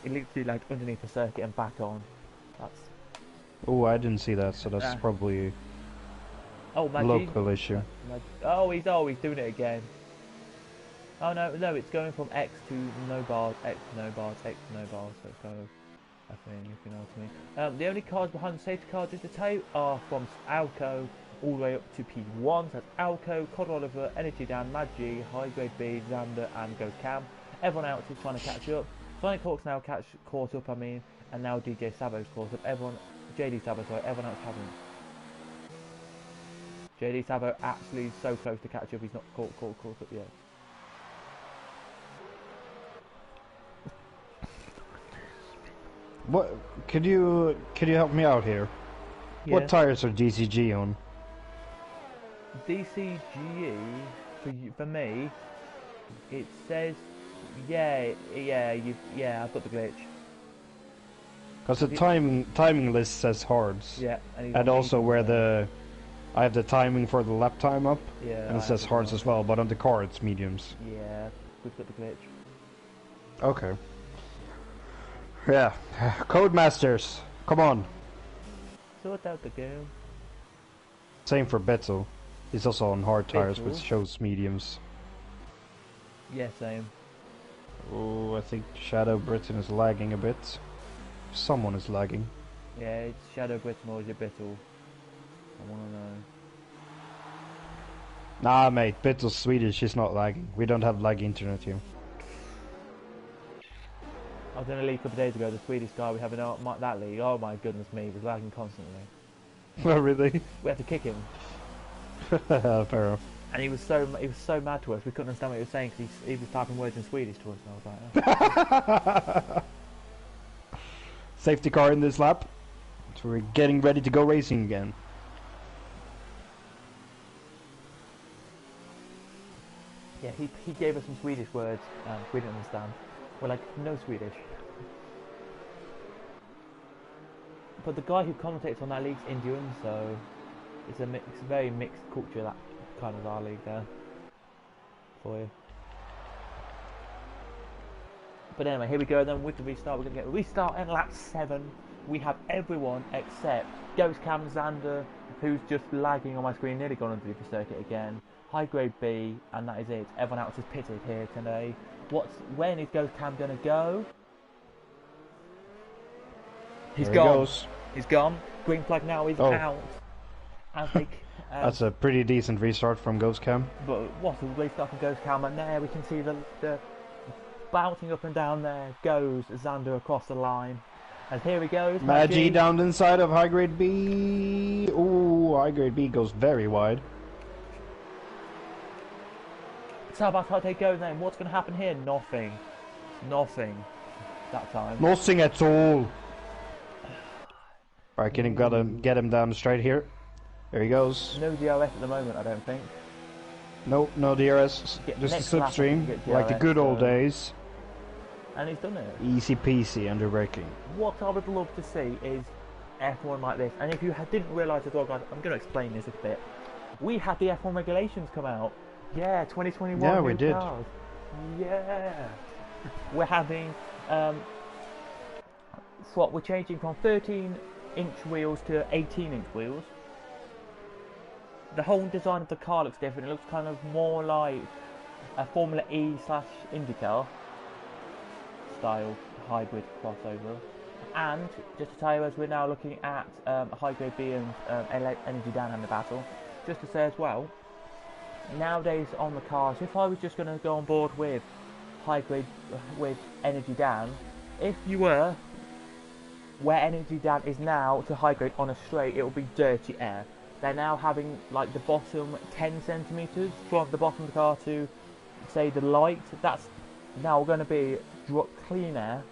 He literally lagged underneath the circuit and back on. That's. Oh, I didn't see that, so that's probably a local issue. Oh, he's doing it again. Oh no, it's going from X to no bars, X to no bars, X to no bars. So it's kind of a thing, if you know what I mean. The only cars behind the safety car, just to tell you, are from Alco all the way up to P1. So that's Alco, Cod Oliver, Energy Dan, Mad G, High Grade B, Xander, and Ghost Cam. Everyone else is trying to catch up. Sonic Hawk's now caught up, and now DJ Sabo's caught up. JD Sabo, sorry, everyone else hasn't. JD Sabo actually so close to catch up, he's not caught up yet. What? Could you help me out here? Yeah. What tires are DCG on? DCGE for me, it says I've got the glitch. Because the timing list says hards. Yeah, and also where I have the timing for the lap time up. Yeah. And it says hards as well, but on the car it's mediums. Yeah, we've got the glitch. Okay. Yeah, Codemasters, come on. Sort out the game. Same for Beto. He's also on hard tires, which shows mediums. Yeah, same. Oh, I think Shadow Britain is lagging a bit. Someone is lagging. Yeah, it's Shadow Britain or is it Bittle? I wanna know. Nah, mate, Bittle's Swedish, he's not lagging. We don't have lag internet here. I was in a league a couple of days ago, the Swedish guy we have in that league, oh my goodness me, he was lagging constantly. Oh, really? We had to kick him. Fair enough. And he was so mad to us, we couldn't understand what he was saying because he was typing words in Swedish to us, and I was like, oh. Safety car in this lap. So we're getting ready to go racing again. Yeah, he gave us some Swedish words, we didn't understand. We're like, no Swedish. But the guy who commentates on that league's Indian, so it's a very mixed culture, that kind of our league there. For you. But anyway, here we go then with the restart. We're going to get a restart in lap 7. We have everyone except Ghost Cam Xander, who's just lagging on my screen, nearly gone under the circuit again. High grade B, and that is it. Everyone else is pitted here today. When is Ghost Cam going to go? He's There gone. he goes. He's gone. Green flag now is out. As they, That's a pretty decent restart from Ghost Cam. but what a restart from Ghost Cam, and there we can see the bouncing up and down. There goes Xander across the line, and here he goes. Maggi down the inside of high grade B. Ooh, high grade B goes very wide. So about how they go then? What's going to happen here? Nothing. Nothing. That time. Nothing at all. Alright, get him down straight here. There he goes. No DRS at the moment, I don't think. Nope, no DRS. Just a slipstream, like the good old days. And he's done it. Easy peasy under braking. What I would love to see is F1 like this. And if you didn't realise as well, guys, I'm going to explain this a bit. We had the F1 regulations come out. Yeah, 2021. Yeah, we did. Cars. Yeah. We're having we're changing from 13-inch wheels to 18-inch wheels. The whole design of the car looks different. It looks kind of more like a Formula E / IndyCar style hybrid crossover. And just to tell you, as we're now looking at high grade B and Energy Dan and the battle, just to say as well, nowadays on the cars, if I was just going to go on board with high grade with Energy Dan, if you were where Energy Dan is now to high grade on a straight, it will be dirty air. They're now having like the bottom 10 centimeters from the bottom of the car to say the light. That's now going to be clean air,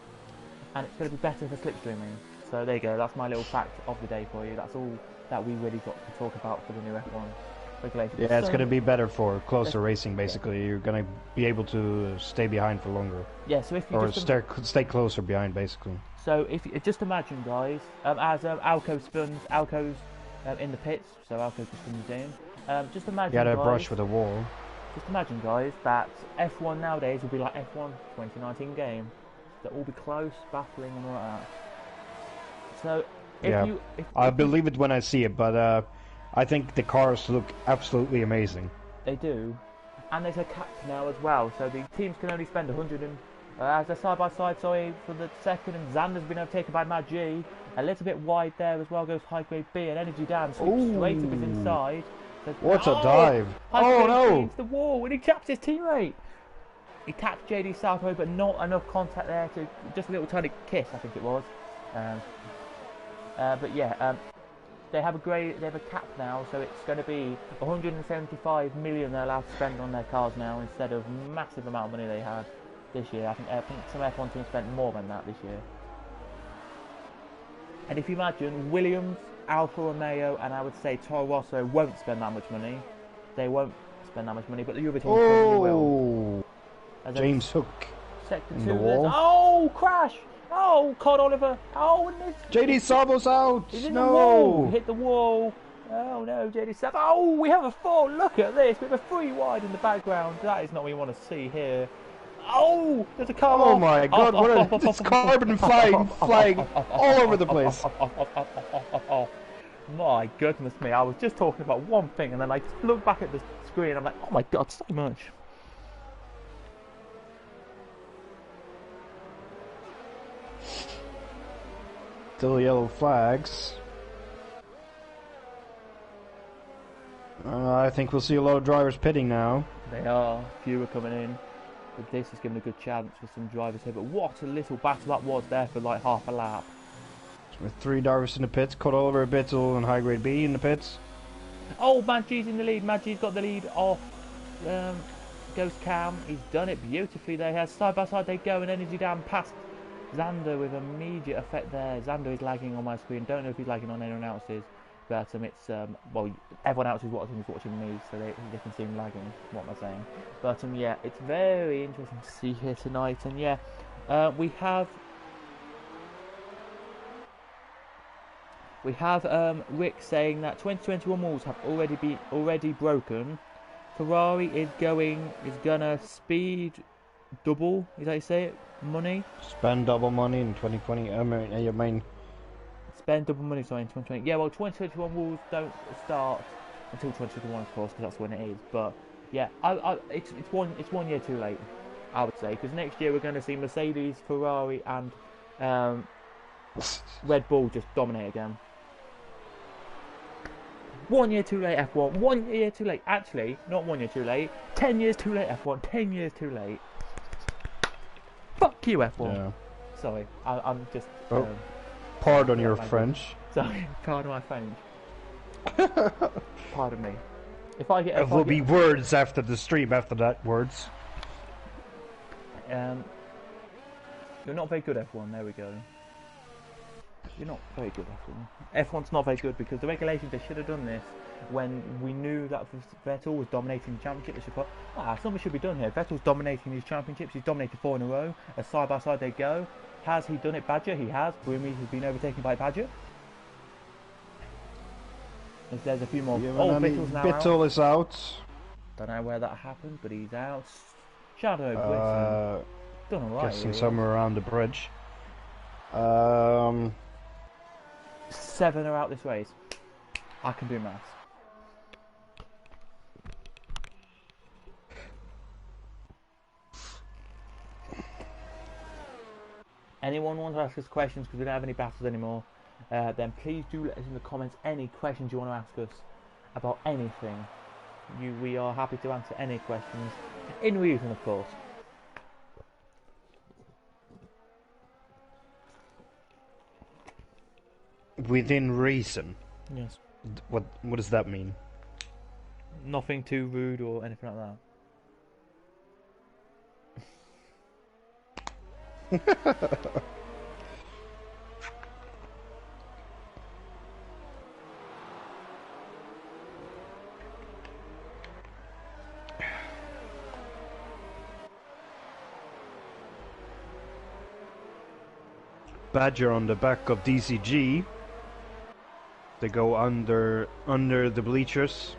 and it's going to be better for slipstreaming. So there you go. That's my little fact of the day for you. That's all that we really got to talk about for the new F1 regulations. Yeah, it's going to be better for closer racing. Basically, you're going to be able to stay behind for longer. Yeah. So if you or stay closer behind, basically. So if you just imagine, guys, as Alco spins, Alco's in the pits, so Alco just spins in. Just imagine, You had a guys, brush with a wall. Just imagine, guys, that F1 nowadays will be like F1 2019 game. They'll all be close, battling, and all that. So I believe it when I see it, but I think the cars look absolutely amazing. They do, and there's a cap now as well, so the teams can only spend 100 and as a side-by-side, sorry, for the second, and Xander's been overtaken by Mad G. A little bit wide there as well goes high grade B, and Energy Dan sweeps straight up his inside. So, what a dive! Oh no! Into the wall, and he taps his teammate. He taps JD Salvo, but not enough contact there to just a little tiny kiss, I think it was. But yeah, they have a cap now, so it's going to be 175 million they're allowed to spend on their cars now instead of massive amount of money they had this year. I think some F1 teams spent more than that this year. And if you imagine, Williams, Alfa Romeo, and I would say Toro Rosso won't spend that much money. They won't spend that much money, but the other teams probably will. James Hook second in two, the wall. Oh, crash! Oh, Cod Oliver! Oh, and JD Salvo's out! He's in the wall! Hit the wall! Oh no, JD Salvo! Oh, we have a fall! Look at this! We have a free wide in the background. That is not what we want to see here. Oh, there's a car. Oh my God! It's carbon flying all over the place. My goodness me! I was just talking about one thing, and then I look back at the screen. And I'm like, oh my God, so much. Still yellow flags. I think we'll see a lot of drivers pitting now. They are. Fewer coming in. But this is giving a good chance for some drivers here. But what a little battle that was there for like half a lap. With 3 drivers in the pits, Cut Oliver, Bittel, and high grade B in the pits. Oh, Mad G's in the lead. Mad G's got the lead off Ghost Cam. He's done it beautifully there. He has side by side they go, and Energy Dan past Xander with immediate effect there. Xander is lagging on my screen. Don't know if he's lagging on anyone else's. But it's, well, everyone else is watching me, so they can see him lagging, what am I saying. But yeah, it's very interesting to see here tonight. And yeah, we have Rick saying that 2021 rules have already broken. Ferrari is gonna speed double, is that you say it? Money? Spend double money in 2020, I mean... Spend double money, sorry, in 2020. Yeah, well, 2021 rules don't start until 2021, of course, because that's when it is. But yeah, it's 1 year too late, I would say, because next year we're going to see Mercedes, Ferrari, and Red Bull just dominate again. 1 year too late, F1. 1 year too late. Actually, not 1 year too late. 10 years too late, F1. 10 years too late. Fuck you, F1. Yeah. Sorry, I'm just. Oh, pardon your French. Sorry, pardon my French. Pardon me. If I get, There will be words after the stream. After that, words. You're not very good, F1. There we go. You're not very good, F1. F1's not very good because the regulations, they should have done this when we knew that Vettel was dominating the championship. They should put, something should be done here. Vettel's dominating these championships. He's dominated 4 in a row. As side by side they go. Has he done it, Badger? He has. Brumi has been overtaken by Badger. If there's a few more. Bittle's now Bittle is out. Don't know where that happened, but he's out. Shadow Blitzen. Done alright. Guessing somewhere around the bridge. 7 are out this race. I can do maths. Anyone want to ask us questions because we don't have any battles anymore? Then please do let us in the comments any questions you want to ask us about anything. We are happy to answer any questions in reason, of course. Within reason. Yes. What does that mean? Nothing too rude or anything like that. Badger on the back of DCG. They go under the bleachers.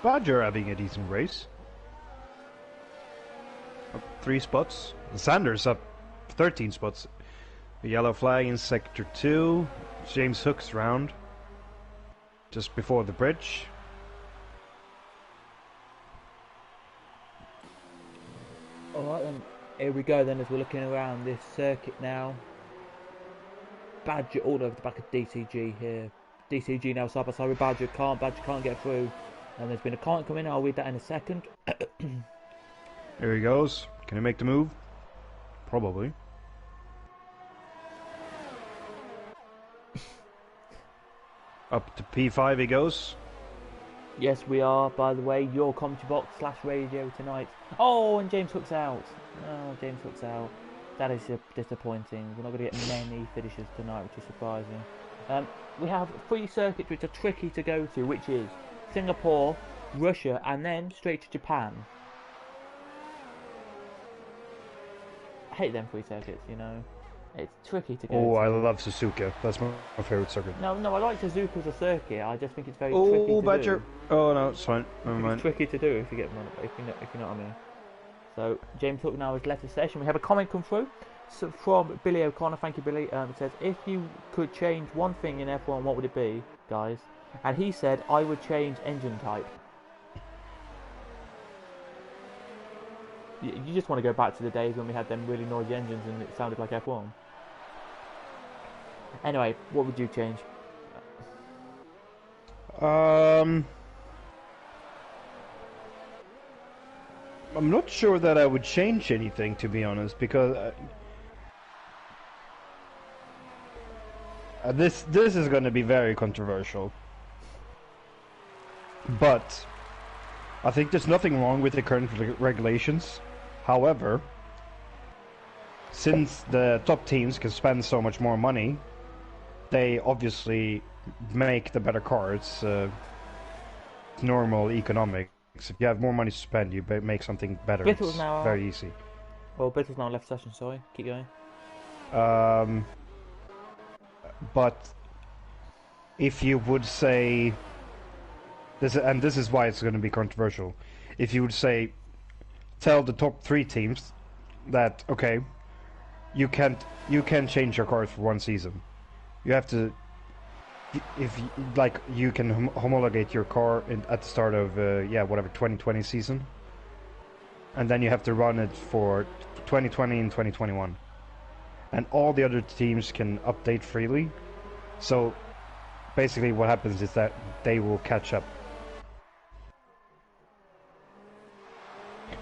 Badger having a decent race. Up 3 spots. Sanders up 13 spots. The yellow flag in sector 2. James Hook's round. Just before the bridge. Alright then, here we go then as we're looking around this circuit now. Badger all over the back of DCG here. DCG now side by side with Badger can't get through. And there's been a comment come in, I'll read that in a second. Here he goes. Can he make the move? Probably. Up to P5 he goes. Yes, we are, by the way, your commentary box / radio tonight. Oh, and James Hook's out. Oh, James Hook's out. That is disappointing. We're not going to get many finishes tonight, which is surprising. We have 3 circuits which are tricky to go to, which is Singapore, Russia, and then straight to Japan. I hate them 3 circuits, you know. It's tricky to go to. I love Suzuka. That's my favourite circuit. No, I like Suzuka as a circuit. I just think it's very tricky to Badger. do. Oh, no, it's fine. Never mind. It's tricky to do if you get if you know what I mean. So James Hook now has left the session. We have a comment come through from Billy O'Connor. Thank you, Billy. It says, if you could change one thing in F1, what would it be, guys? And he said, I would change engine type. You just want to go back to the days when we had them really noisy engines and it sounded like F1. Anyway, what would you change? I'm not sure that I would change anything, to be honest, because this is going to be very controversial. But I think there's nothing wrong with the current regulations. However, since the top teams can spend so much more money, they obviously make the better cars. Normal economics. If you have more money to spend, you make something better. Bittle's it's now very easy. Well, Bittle's now left session, sorry. Keep going. But if you would say this, and this is why it's going to be controversial, if you would say, tell the top 3 teams that okay, you can change your cars for 1 season. You have to, if like you can homologate your car at the start of whatever 2020 season, and then you have to run it for 2020 and 2021. And all the other teams can update freely. So basically what happens is that they will catch up.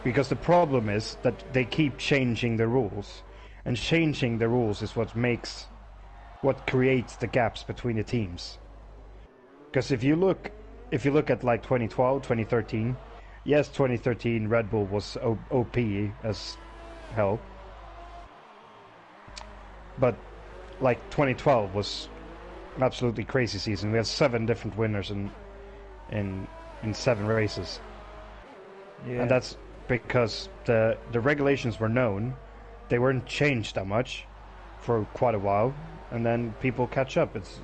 Because the problem is that they keep changing the rules. And changing the rules is what creates the gaps between the teams. Because if you look at like 2012, 2013, yes, 2013 Red Bull was OP as hell. But like 2012 was an absolutely crazy season. We had 7 different winners in 7 races. Yeah. And that's because the regulations were known. They weren't changed that much for quite a while, and then people catch up. It's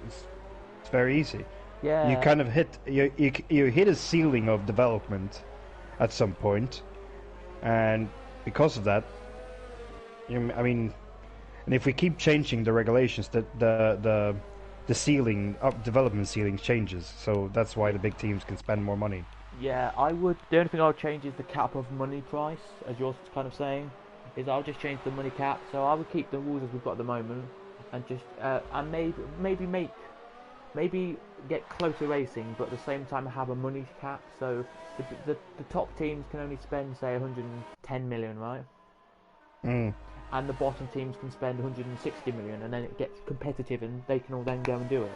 very easy. Yeah. You kind of hit you hit a ceiling of development at some point, and because of that, I mean, and if we keep changing the regulations, the ceiling development ceiling changes. So that's why the big teams can spend more money. Yeah, I would. The only thing I would change is the cap of money price, as you're kind of saying. Is I'll just change the money cap. So I would keep the rules as we've got at the moment, and just and maybe get closer racing, but at the same time have a money cap. So the top teams can only spend say 110 million, right? Mm. And the bottom teams can spend 160 million, and then it gets competitive, and they can all then go and do it.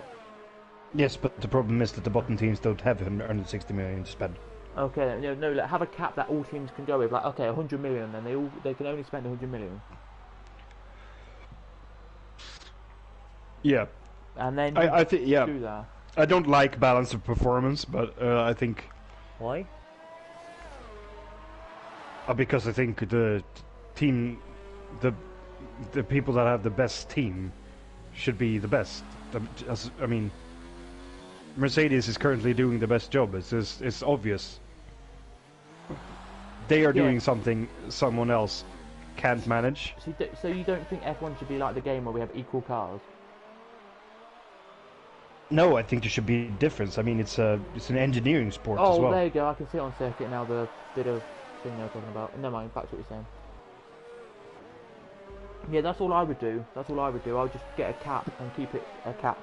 Yes, but the problem is that the bottom teams don't have 160 million to spend. Okay, no, like, have a cap that all teams can go with. Like, okay, 100 million, then they can only spend 100 million. Yeah, and then I think do that. I don't like balance of performance, but I think Why? Because I think the team, the people that have the best team should be the best. I mean, Mercedes is currently doing the best job. It's obvious. They are doing something someone else can't manage. So you don't think F1 should be like the game where we have equal cars? No, I think there should be a difference. I mean, it's an engineering sport as well. Oh, there you go. I can see it on circuit now. The bit of thing they're talking about. Never mind. Back to what you're saying. Yeah, that's all I would do. That's all I would do. I'll just get a cap and keep it a cap,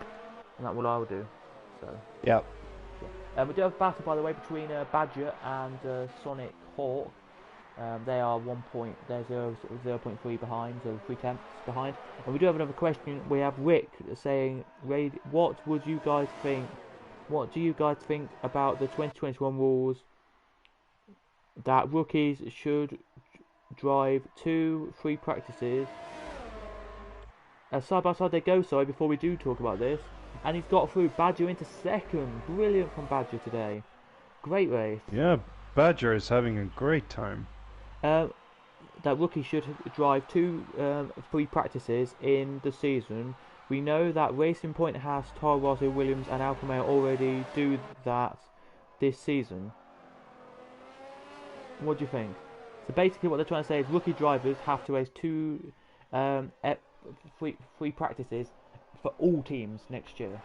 and that's what I would do. So. Yeah. We do have a battle, by the way, between Badger and Sonic Hawk. They are 1 point. They're 0.3 behind, so 3/10 behind. And we do have another question. We have Rick saying, "What would you guys think? What do you guys think about the 2021 rules that rookies should drive 2 free practices side by side? They go. Sorry, before we do talk about this." And he's got through Badger into second. Brilliant from Badger today. Great race. Yeah, Badger is having a great time. That rookie should drive 2 free practices in the season. We know that Racing Point has Toro Rosso, Williams and Alfa Romeo already do that this season. What do you think? So basically what they're trying to say is rookie drivers have to race 2 free practices for all teams next year.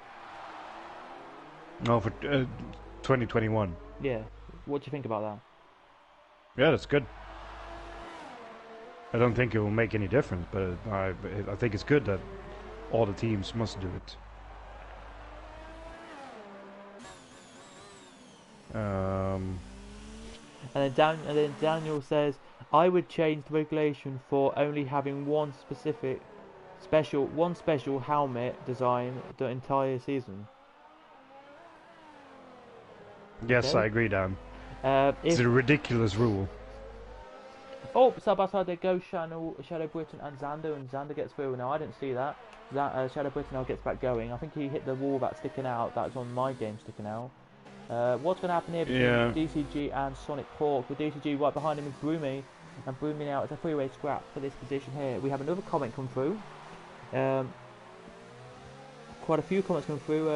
No, for 2021. Yeah. What do you think about that? Yeah, that's good. I don't think it will make any difference, but I think it's good that all the teams must do it. And then Daniel says, I would change the regulation for only having one special helmet design the entire season. Yes, Okay. I agree, Dan. It's a ridiculous rule. Oh, side by side they go, Shadow Britton and Xander gets through. Now I didn't see that. Shadow Britton now gets back going. I think he hit the wall that's sticking out. That's on my game sticking out. What's going to happen here between DCG and Sonic Hawk? With DCG right behind him is Brumi, and Brumi now it's a 3-way scrap for this position here. We have another comment come through. Quite a few comments come through.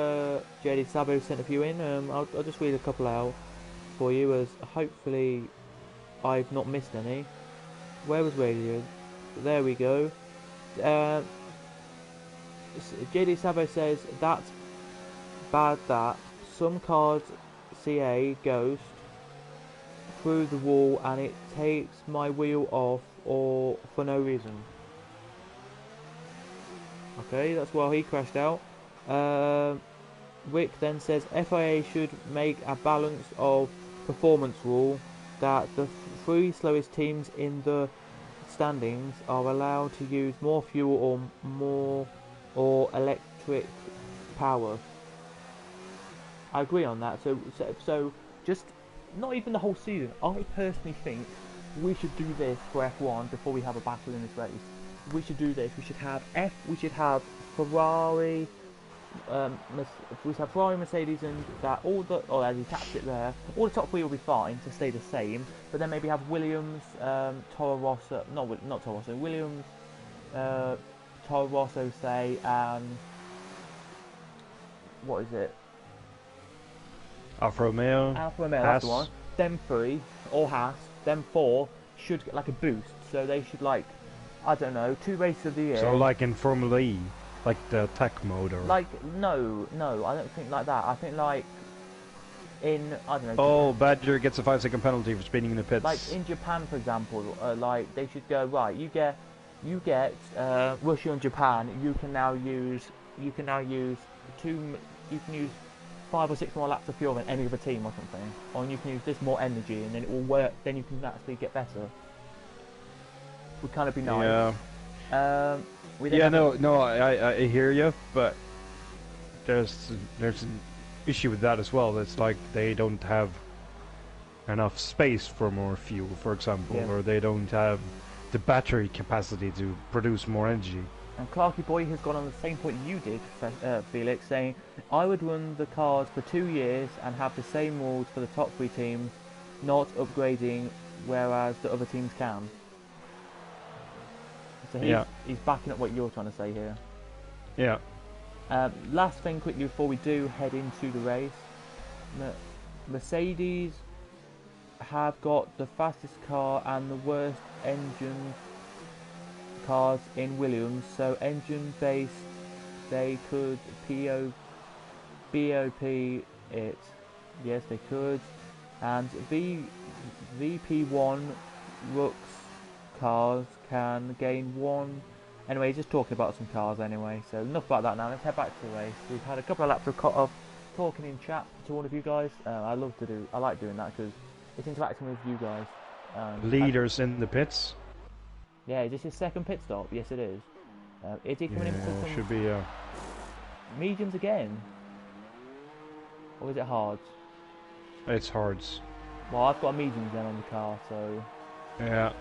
JD Sabo sent a few in. I'll just read a couple out for you, as hopefully I've not missed any. Where was radio? There we go. JD Sabo says that's bad that some cards CA Ghost through the wall and it takes my wheel off or for no reason. Okay, that's why he crashed out. Rick then says FIA should make a balance of performance rule that the three slowest teams in the standings are allowed to use more fuel or electric power. I agree on that. So just not even the whole season. I personally think we should do this for F1 before we have a battle in this race. We should do this. We should have Ferrari. We have Ferrari, Mercedes, and that all the. Oh, as he taps it there, all the top three will be fine to stay the same. But then maybe have Williams, Toro Rosso, not Toro Rosso, Williams, Toro Rosso, say, and what is it? Alfa Romeo. Alfa Romeo, that's the one. Them three, or Haas, them four should get like a boost. So they should like, I don't know, 2 races of the year. So like in Formula E, like the tech mode or... Like, no, I don't think like that. I think like in, I don't know. Oh, Badger gets a 5-second penalty for spinning in the pits. Like in Japan, for example, like they should go, right, you get Russia and Japan, you can now use 5 or 6 more laps of fuel than any other team or something. Or you can use this more energy and then it will work, then you can actually get better. Would kind of be nice. Yeah. I hear you, but there's an issue with that as well. It's like they don't have enough space for more fuel, for example, or they don't have the battery capacity to produce more energy. And Clarky Boy has gone on the same point you did, Felix, saying, I would run the cars for 2 years and have the same rules for the top 3 teams, not upgrading, whereas the other teams can. So he's backing up what you're trying to say here. Yeah. Last thing quickly before we do head into the race. Mercedes have got the fastest car and the worst engine cars in Williams, so engine based they could BOP it. Yes, they could. And VP1 Rooks cars can gain 1. Anyway, just talking about some cars anyway, so enough about that now. Let's head back to the race. We've had a couple of laps of talking in chat to all of you guys. I like doing that because it's interacting with you guys. Leaders in the pits. Yeah, is this his second pit stop? Yes, it is. Is he coming in for some should be mediums again? Or is it hards? It's hards. Well, I've got a mediums then on the car, so... Yeah.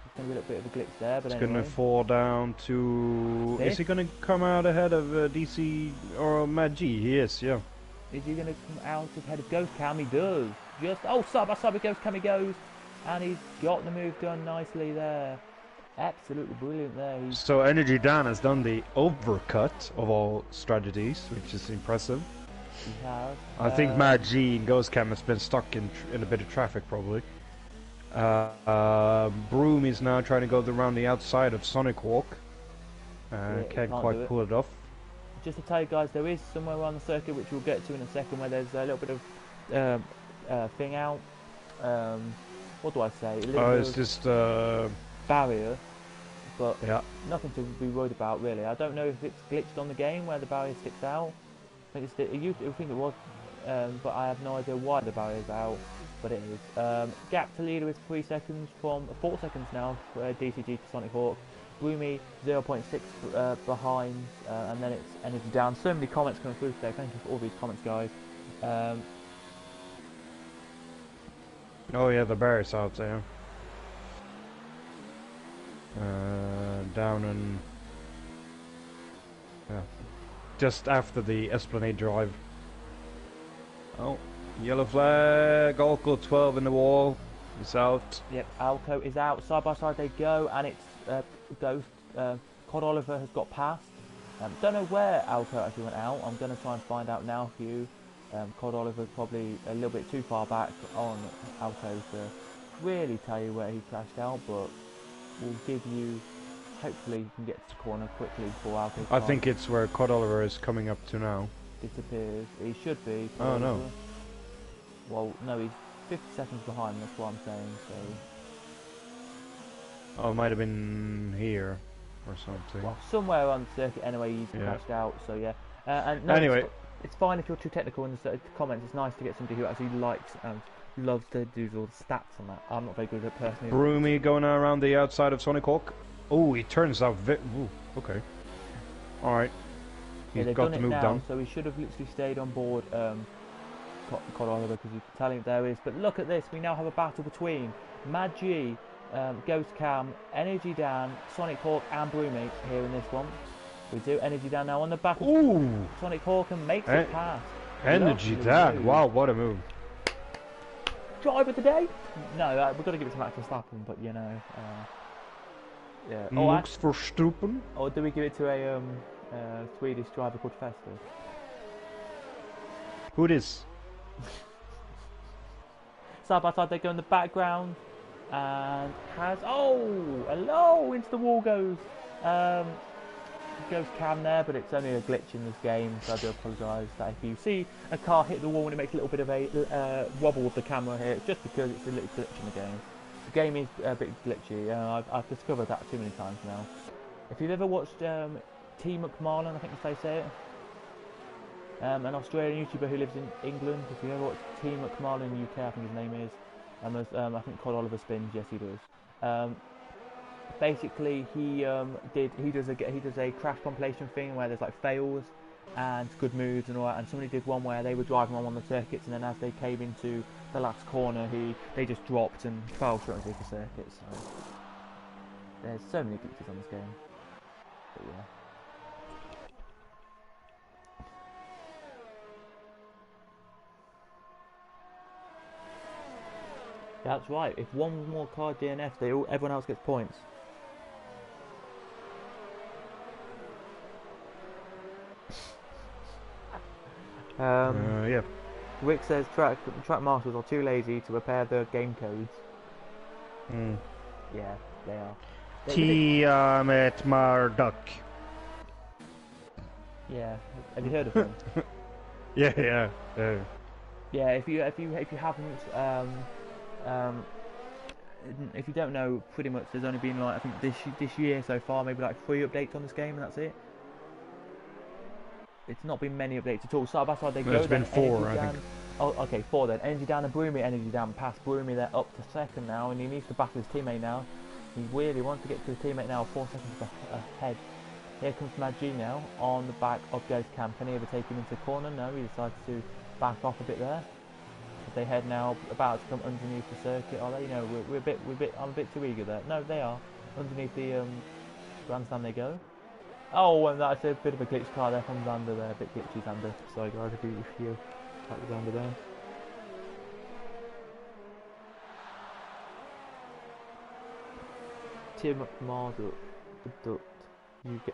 It's going to be a little bit of a glitch there, but it's anyway. going to fall down to... Is he going to come out ahead of DC or Matt G? He is, yeah. Is he going to come out ahead of Ghost Cam? He does. Side by side with Ghost Cam he goes. And he's got the move done nicely there. Absolutely brilliant there. So Energy Dan has done the overcut of all strategies, which is impressive. He has. I think Mad G and Ghost Cam has been stuck in a bit of traffic probably. Broom is now trying to go around the outside of Sonic Walk. Can't quite pull it off. Just to tell you guys, there is somewhere around the circuit, which we'll get to in a second, where there's a little bit of thing out. What do I say? It's just barrier, but yeah, nothing to be worried about really. I don't know if it's glitched on the game where the barrier sticks out. I think it was, but I have no idea why the barrier's out. But it is. Gap to leader is 3 seconds from 4 seconds now for DCG to Sonic Hawk. Roomy 0.6 behind, and then it's Energy down. So many comments coming through today. Thank you for all these comments, guys. Oh yeah, the barrier's out there. Down and just after the Esplanade Drive. Oh, yellow flag. Alco 12 in the wall. It's out. Yep, Alco is out. Side by side they go, and it's Ghost. Cod Oliver has got past. Don't know where Alco actually went out. I'm going to try and find out now for you. Cod Oliver's probably a little bit too far back on Alco to really tell you where he crashed out, but we'll give you, hopefully you can get to the corner quickly before Alco. I think it's where Cod Oliver is coming up to now. Disappears. He should be. Oh no. Well, no, 50 seconds behind, that's what I'm saying, so... Oh, it might have been here or something. Well, somewhere on the circuit anyway, he's crashed out, so yeah. And no, anyway, it's fine if you're too technical in the comments. It's nice to get somebody who actually likes and loves to do all the stats on that. I'm not very good at it personally. Broomy going around the outside of Sonic Hawk. Oh, he turns out okay. Alright. He's got the move done. So he should have literally stayed on board Cod Oliver, because you can tell him there is. But look at this, we now have a battle between Mad G, Ghost Cam, Energy Dan, Sonic Hawk and Broomy here in this one. We do Energy Dan now on the back of Sonic Hawk and makes it past. Energy Dan, wow, what a move. Driver today? No, we've got to give it to Max Verstappen, but you know, yeah. Looks for Struppen. Or do we give it to a Swedish driver called Fester? Who it is? Side by side they go in the background, and hello, into the wall goes Cam there, but it's only a glitch in this game, so I do apologise that if you see a car hit the wall and it makes a little bit of a wobble with the camera here, it's just because it's a little glitch in the game. The game is a bit glitchy, I've discovered that too many times now. If you've ever watched T. McMarlin, I think that's how you say it, an Australian YouTuber who lives in England, if you ever watched T. McMarlin in the UK, I think his name is, I think Cod Oliver spins, yes he does. Basically, he does a crash compilation thing where there's like fails and good moves and all that. And somebody did one where they were driving on one of the circuits, and then as they came into the last corner, they just dropped and fell straight into the circuit. So there's so many glitches on this game. But yeah. That's right. If one more car DNF, everyone else gets points. Yeah. Rick says track marshals are too lazy to repair the game codes. Yeah, they are. Tiamat Marduk. Yeah, have you heard of them? Yeah. Yeah, if you haven't, if you don't know, pretty much there's only been like, I think this year so far maybe like 3 updates on this game, and that's it. It's not been many updates at all. Side by side they go. It's been 4, I think. Oh, okay, 4 then. Energy Dan and Broomy. Energy Dan past Broomy. They're up to second now, and he needs to battle his teammate now. He really wants to get to his teammate now, 4 seconds ahead. Here comes Mad G now on the back of Ghost Cam. Can he ever take him into the corner? No, he decides to back off a bit there. They head now about to come underneath the circuit. Are they? You know, I'm a bit too eager there. No, they are underneath the grandstand. They go. Oh, and that's a bit of a glitch car there from Xander there. A bit glitchy Xander. Sorry guys, if you like Xander there. Tim Marduk.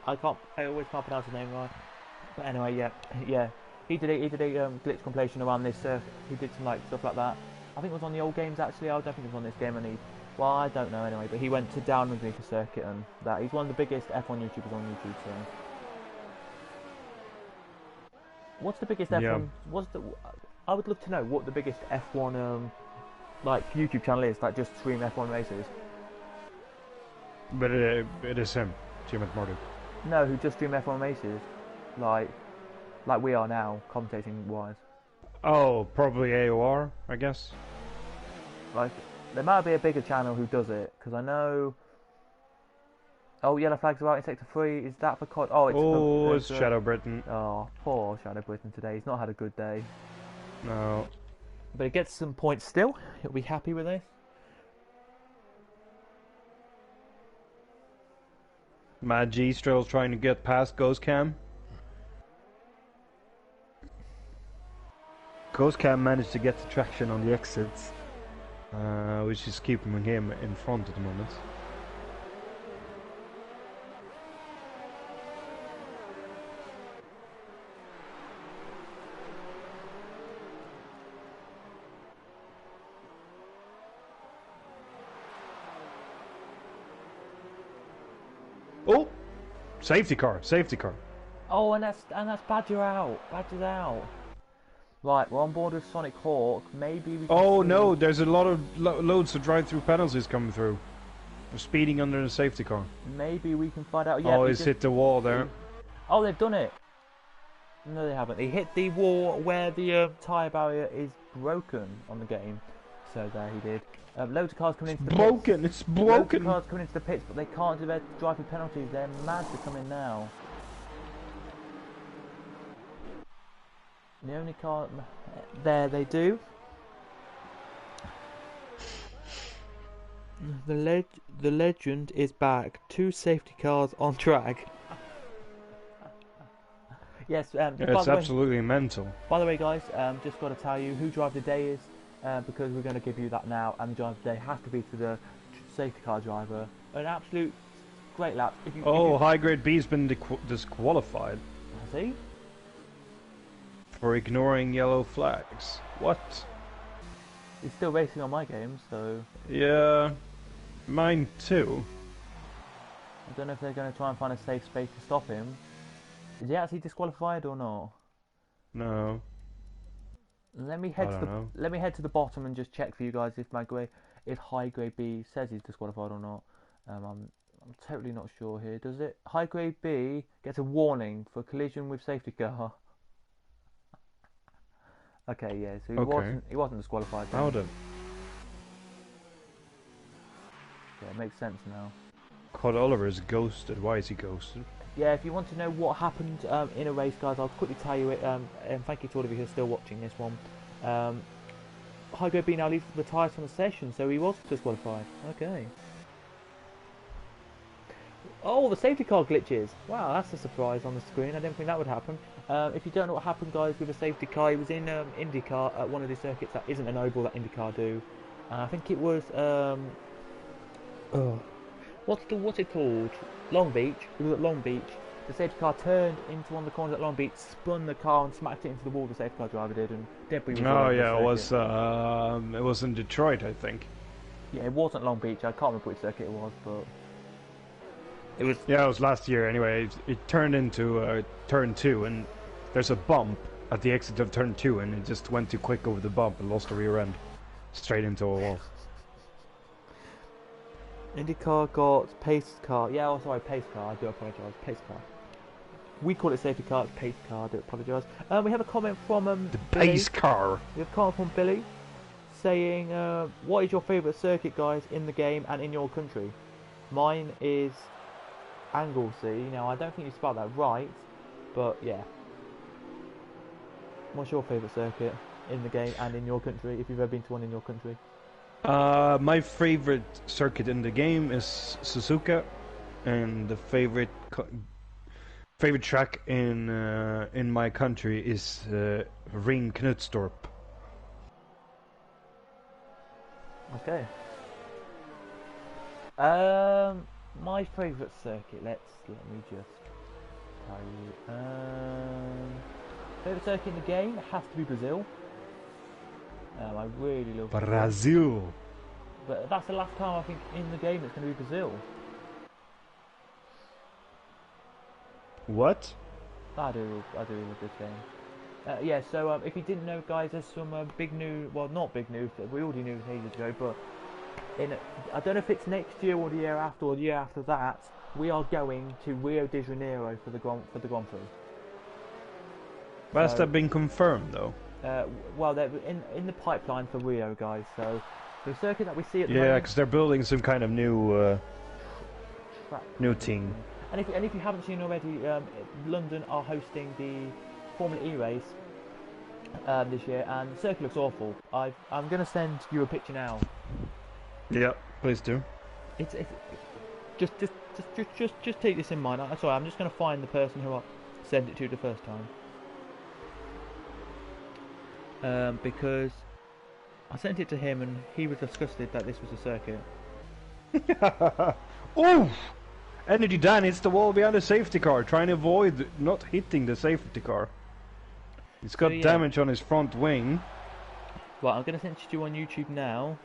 I always can't pronounce his name right. But anyway, yeah. He did a glitch compilation around this. He did some like stuff like that. I think it was on the old games actually. I don't think it was on this game. Well, I don't know anyway. But he went to down underneath the circuit and that. He's one of the biggest F1 YouTubers on YouTube. So, what's the biggest F1? I would love to know what the biggest F1 like YouTube channel is. Like just stream F1 races. But it is him, Tiamat Marduk. No, who just stream F1 races, like we are now, commentating wise. Oh, probably AOR, I guess. Like, there might be a bigger channel who does it, because I know... Oh, yellow flags are out in Sector 3, is that for COD? Oh, it's Shadow Britain. Oh, poor Shadow Britain today, he's not had a good day. No. But he gets some points still, he'll be happy with this. Mad G Strell's trying to get past Ghost Cam. Ghost Cam managed to get the traction on the exits, which is keeping him in front at the moment. Oh! Safety car! Safety car! Oh, and that's Badger out! Badger's out! Right, we're on board with Sonic Hawk. Maybe we can Oh see... no, there's a lot of loads of drive-through penalties coming through. For speeding under the safety car. Maybe we can find out. Yeah, Oh, he's hit the wall there. Oh, they've done it. No, they haven't. They hit the wall where the tyre barrier is broken on the game. So there he did. Loads of cars coming into the broken. pits. It's broken. Loads of cars coming into the pits, but they can't do their driving penalties. They're mad to come in now. The only car there they do. The legend is back. 2 safety cars on track. Yes, it's absolutely mental. By the way, guys, just got to tell you who drive the day is, because we're going to give you that now. And the drive of the day has to be to the safety car driver. An absolute great lap. High grade B's been disqualified. Has he? For ignoring yellow flags. What? He's still racing on my game, so... Yeah, mine too. I don't know if they're going to try and find a safe space to stop him. Is he actually disqualified or not? No. Let me head to the bottom and just check for you guys if high grade B says he's disqualified or not. I'm totally not sure here. Does it? High grade B gets a warning for collision with safety car. Okay, yeah, so he wasn't disqualified then. How then? Yeah, it makes sense now. Cod Oliver is ghosted. Why is he ghosted? Yeah, if you want to know what happened in a race, guys, I'll quickly tell you it. And thank you to all of you who are still watching this one. High grade B now leaves the tyres from the session, so he was disqualified. Okay. Oh, the safety car glitches. Wow, that's a surprise on the screen. I didn't think that would happen. If you don't know what happened, guys, with a safety car, he was in IndyCar at one of the circuits that isn't an oval that IndyCar do. I think it was what's it called? Long Beach. It was at Long Beach. The safety car turned into one of the corners at Long Beach, spun the car and smacked it into the wall. The safety car driver did, and debris was all over the circuit. It was in Detroit, I think. Yeah, it wasn't Long Beach. I can't remember which circuit it was, but it was. Yeah, it was last year. Anyway, it turned into turn 2, and there's a bump at the exit of turn 2, and it just went too quick over the bump and lost the rear end, straight into a wall. IndyCar got pace car. Yeah, oh sorry, pace car. I do apologise. Pace car. We call it safety car. It's pace car. I do apologise. We have a comment from the Billy. pace car. We have a comment from Billy saying, "What is your favourite circuit, guys, in the game and in your country?" Mine is Anglesey. Now I don't think you spelled that right, but yeah. What's your favourite circuit in the game and in your country? If you've ever been to one in your country. My favorite circuit in the game is Suzuka, and the favorite track in my country is Ring Knutstorp. Okay. My favourite circuit. Let me just tell you. Favourite circuit in the game has to be Brazil. I really love Brazil. But that's the last time I think in the game it's going to be Brazil. What? I do love this game. Yeah, so if you didn't know, guys, there's some big news. Well, not big news. We already knew it ages ago, but I don't know if it's next year or the year after or the year after that. We are going to Rio de Janeiro for the Grand Prix. Has that been confirmed though? Well, they're in the pipeline for Rio, guys. So the circuit that we see at the yeah, moment, because they're building some kind of new team. And if you haven't seen already, London are hosting the Formula E race this year, and the circuit looks awful. I'm going to send you a picture now. Yeah, please do. It's just take this in mind. Sorry, I'm just going to find the person who I sent it to the first time. Because I sent it to him and he was disgusted that this was a circuit. Oof! Energy Dan hits the wall behind the safety car, trying to avoid not hitting the safety car. He's got damage on his front wing. Right, I'm going to send it to you on YouTube now.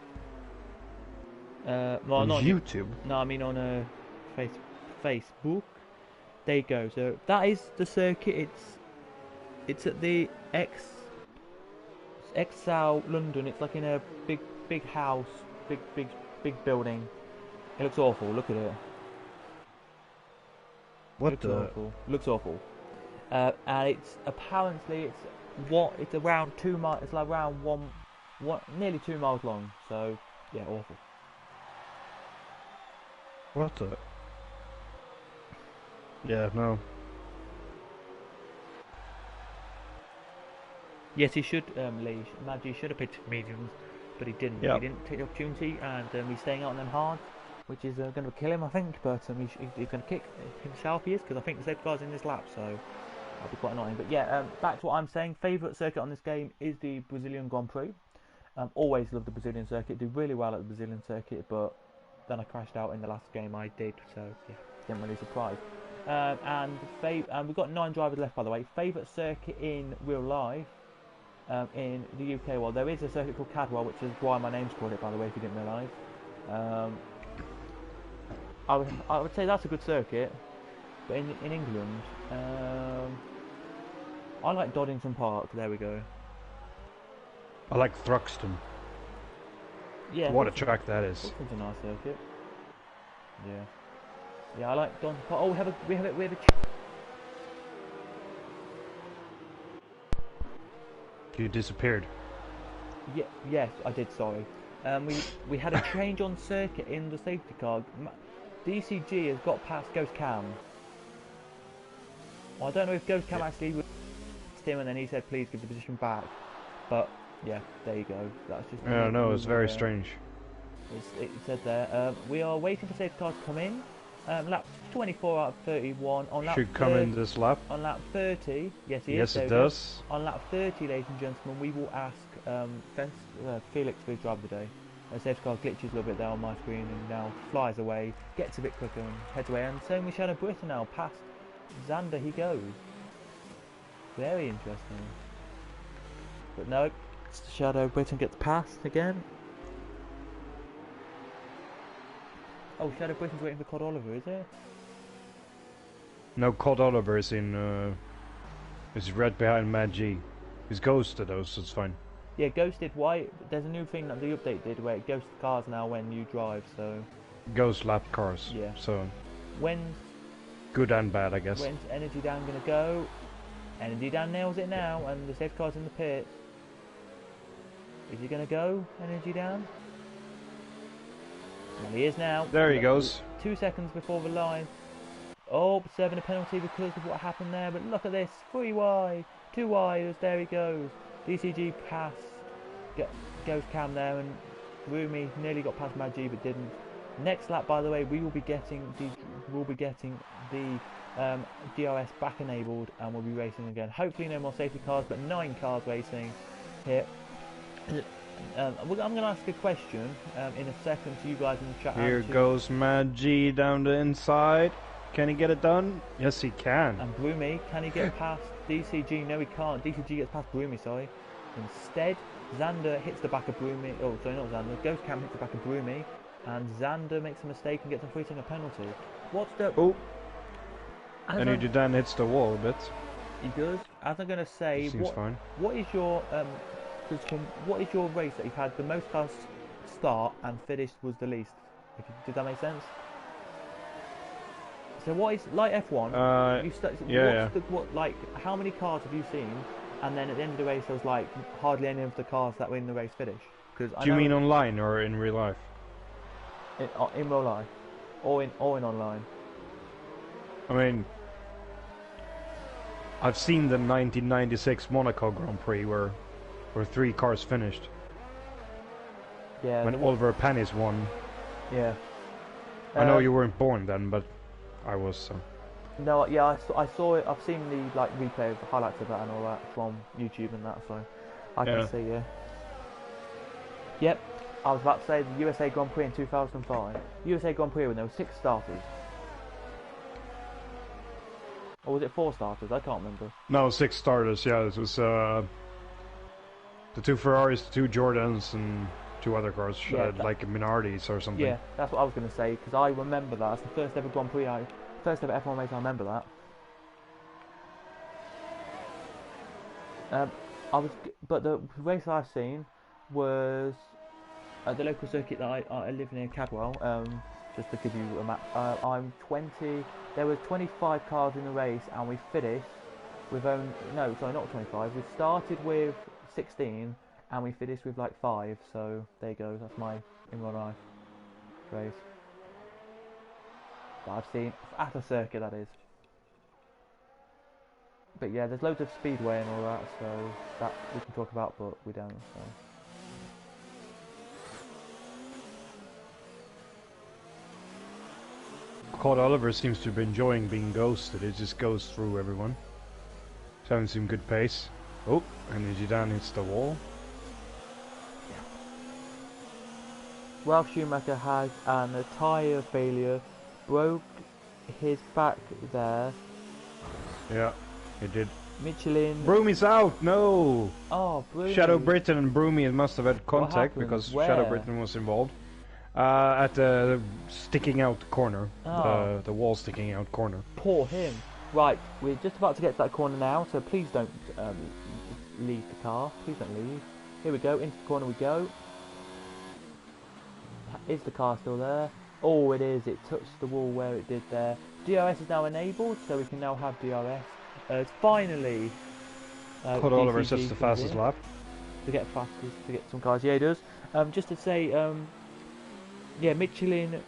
Well, on not YouTube? No, I mean on Facebook. There you go. So that is the circuit. It's at the Excel London. It's like in a big house, big building. It looks awful. Look at it. What the? Awful. Looks awful. And it's apparently it's around 2 miles. It's like around nearly 2 miles long. So yeah, awful. What the? Yeah, no. Yes, he should. Maggi should have picked mediums, but he didn't. Yep. He didn't take the opportunity, and he's staying out on them hard, which is going to kill him, I think. But he's going to kick himself. He is, because I think the safety car's in this lap, so that'll be quite annoying. But yeah, back to what I'm saying. Favourite circuit on this game is the Brazilian Grand Prix. Always loved the Brazilian circuit. Did really well at the Brazilian circuit, but then I crashed out in the last game I did, so yeah, didn't really surprise. And we've got 9 drivers left, by the way. Favourite circuit in real life. In the UK, well, there is a circuit called Cadwell, which is why my name's called it, by the way, if you didn't realise. I would say that's a good circuit, but in England, I like Doddington Park. There we go. I like Thruxton. Yeah. What a track that is. Thruxton's a nice circuit. Yeah. Yeah, I like Doddington Park. Oh, we have a. You disappeared. Yeah, yes, I did. Sorry. We had a change on circuit in the safety car. DCG has got past Ghost Cam. Well, I don't know if Ghost Cam actually was him, and then he said, "Please give the position back." But yeah, there you go. That's just. Yeah, no, it's very strange. It said there. We are waiting for safety car to come in. Lap 24 out of 31 on lap. Should come in this lap. On lap 30, yes, he is. Yes, it does. On lap 30, ladies and gentlemen, we will ask Felix for his drive of the day. Safety car glitches a little bit there on my screen and now flies away, gets a bit quicker and heads away. And same with Shadow Britain now, past Xander he goes. Very interesting. But no, Shadow Britain gets past again. Oh, Shadow Britain's waiting for Cod Oliver, is it? No, Cod Oliver is in. Is right behind Mad G. He's ghosted though, so it's fine. Yeah, ghosted. Why? There's a new thing that the update did where it ghosts cars now when you drive. So. Ghost lap cars. Yeah. So. When's. Good and bad, I guess. When's Energy Dan gonna go? Energy Dan nails it now, and the safety car's in the pit. Is he gonna go, Energy Dan? Well, he is now. There he goes. 2 seconds before the line. Oh, serving a penalty because of what happened there. But look at this. 3 wide. 2 wide. There he goes. DCG pass. Goes Cam there. And Rumi nearly got past Maggi but didn't. Next lap, by the way, we will be getting the DRS back enabled. And we'll be racing again. Hopefully no more safety cars. But 9 cars racing here. I'm going to ask a question in a second to you guys in the chat. Here goes Mad G down the inside. Can he get it done? Yes, he can. And Brumi, can he get past DCG? No, he can't. DCG gets past Brumi, sorry. Instead, Xander hits the back of Brumi. Oh, sorry, not Xander. Ghost Cam hits the back of Brumi. And Xander makes a mistake and gets a free-taking penalty. What's the... Oh. Energy Dan hits the wall a bit. He does. As I'm going to say, Seems fine. What is your... what is your race that you've had the most cars start and finished was the least? Did that make sense? So what is like F1? How many cars have you seen? And then at the end of the race, there was like hardly any of the cars that were in the race finish. Do you mean online or in real life? In real life, or in online. I mean, I've seen the 1996 Monaco Grand Prix where 3 cars finished. Yeah. When Oliver Panis won. Yeah. I know you weren't born then, but I was. So. No, yeah, I saw it. I've seen the replay of the highlights of that and all that from YouTube and that, so I can see. Yeah. Yep. I was about to say the USA Grand Prix in 2005. USA Grand Prix when there were 6 starters. Or was it 4 starters? I can't remember. No, 6 starters. Yeah, it was the 2 Ferraris, the 2 Jordans, and 2 other cars, like minorities or something. Yeah, that's what I was going to say, because I remember that. That's the first ever Grand Prix, first ever F1 race I remember that. but the race I've seen was at the local circuit that I live near Cadwell. Just to give you a map, I'm 20. There were 25 cars in the race, and we finished with only no, sorry, not 25. We started with 16, and we finished with like 5. So there you go. That's my in real life race that I've seen at a circuit, that is. But yeah, there's loads of speedway and all that, so that we can talk about, but we don't. So. Claude Oliver seems to be enjoying being ghosted. It just goes through everyone. He's having some good pace. Oh, energy down hits the wall. Yeah. Well, Schumacher had a tyre failure, broke his back there. Yeah, he did. Michelin. Broomy's out. No. Oh, Broomy. Shadow Britain and Broomy must have had contact because Where? Shadow Britain was involved. At the sticking out corner, the wall sticking out corner. Poor him. Right, we're just about to get to that corner now, so please don't leave the car. Please don't leave. Here we go, into the corner we go. Is the car still there? Oh, it is. It touched the wall where it did there. DRS is now enabled, so we can now have DRS. It's finally. Claude Oliver sets the fastest lap. To get some cars. Yeah, he does. Just to say, yeah, Michelin.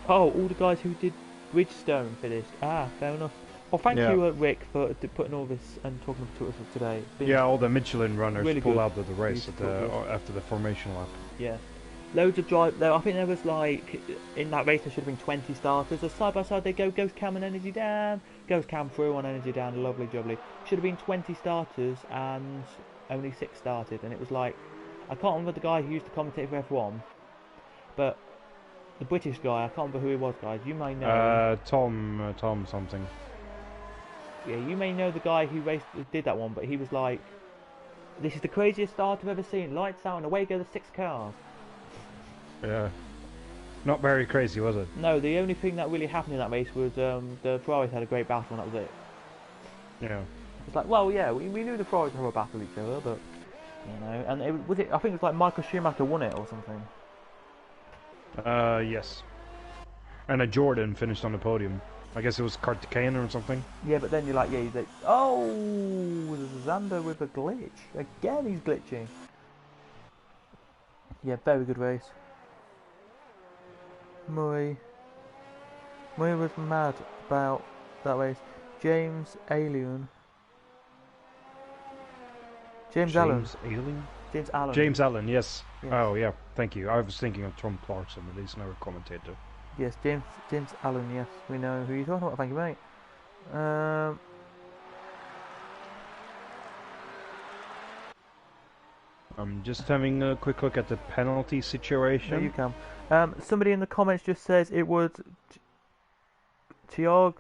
Oh, all the guys who did Bridgestone finished. Ah, fair enough. Well, thank you, Rick, for putting all this and talking to us today. Yeah, all the Michelin runners really pulled out of the race really after the formation lap. Yeah. Loads of drive. I think there was like, in that race there should have been 20 starters. So side by side they go, goes Cam and energy down, goes Cam through on energy down, lovely jubbly. Should have been 20 starters and only 6 started. And it was like, I can't remember the guy who used to commentate for F1, but the British guy, I can't remember who he was, guys. You may know. Tom something. Yeah, you may know the guy who did that one, but he was like, this is the craziest start I've ever seen. Lights out and away go the 6 cars. Yeah. Not very crazy, was it? No, the only thing that really happened in that race was the Ferraris had a great battle and that was it. Yeah. It's like, well, yeah, we knew the Ferraris would have a battle with each other, but, you know, and I think it was like Michael Schumacher won it or something. Yes. And a Jordan finished on the podium. I guess it was Kartikeyan or something. Yeah, but then you're like, yeah, oh, Xander with a glitch. Again, he's glitching. Yeah, very good race. Murray was mad about that race. James Allen. James Allen, yes. Oh, yeah, thank you. I was thinking of Tom Clarkson, but he's never commentator. Yes, James Allen, yes. We know who you're talking about, thank you, mate. I'm just having a quick look at the penalty situation. There you can. Somebody in the comments just says it was Tiang.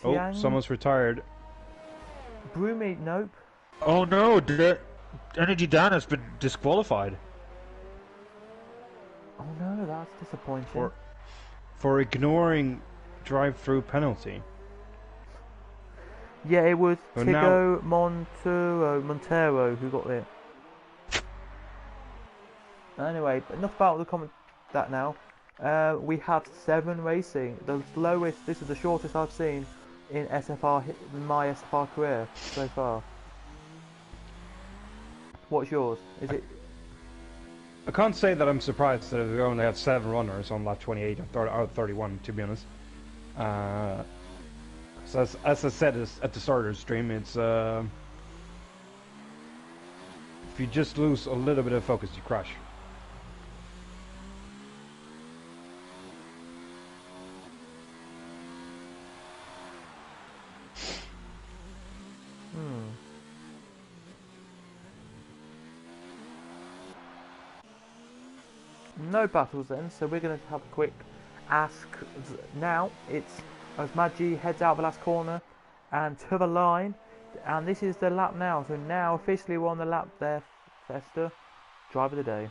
Oh, someone's retired. Broomy, nope. Oh no, the Energy Dan has been disqualified. Oh no, that's disappointing. For ignoring drive-through penalty. Yeah, it was Tiago Montero who got it. Anyway, enough about the comment that now. We have 7 racing. The slowest. This is the shortest I've seen in my SFR career so far. What's yours? Is it? I can't say that I'm surprised that we only had 7 runners on lap 28 out of 31, to be honest. So as I said at the starter stream, it's if you just lose a little bit of focus, you crash. No battles then, so we're going to have a quick ask now. It's as Maggi heads out the last corner and to the line, and this is the lap now. So now officially we're on the lap there, Fester. Driver of the day.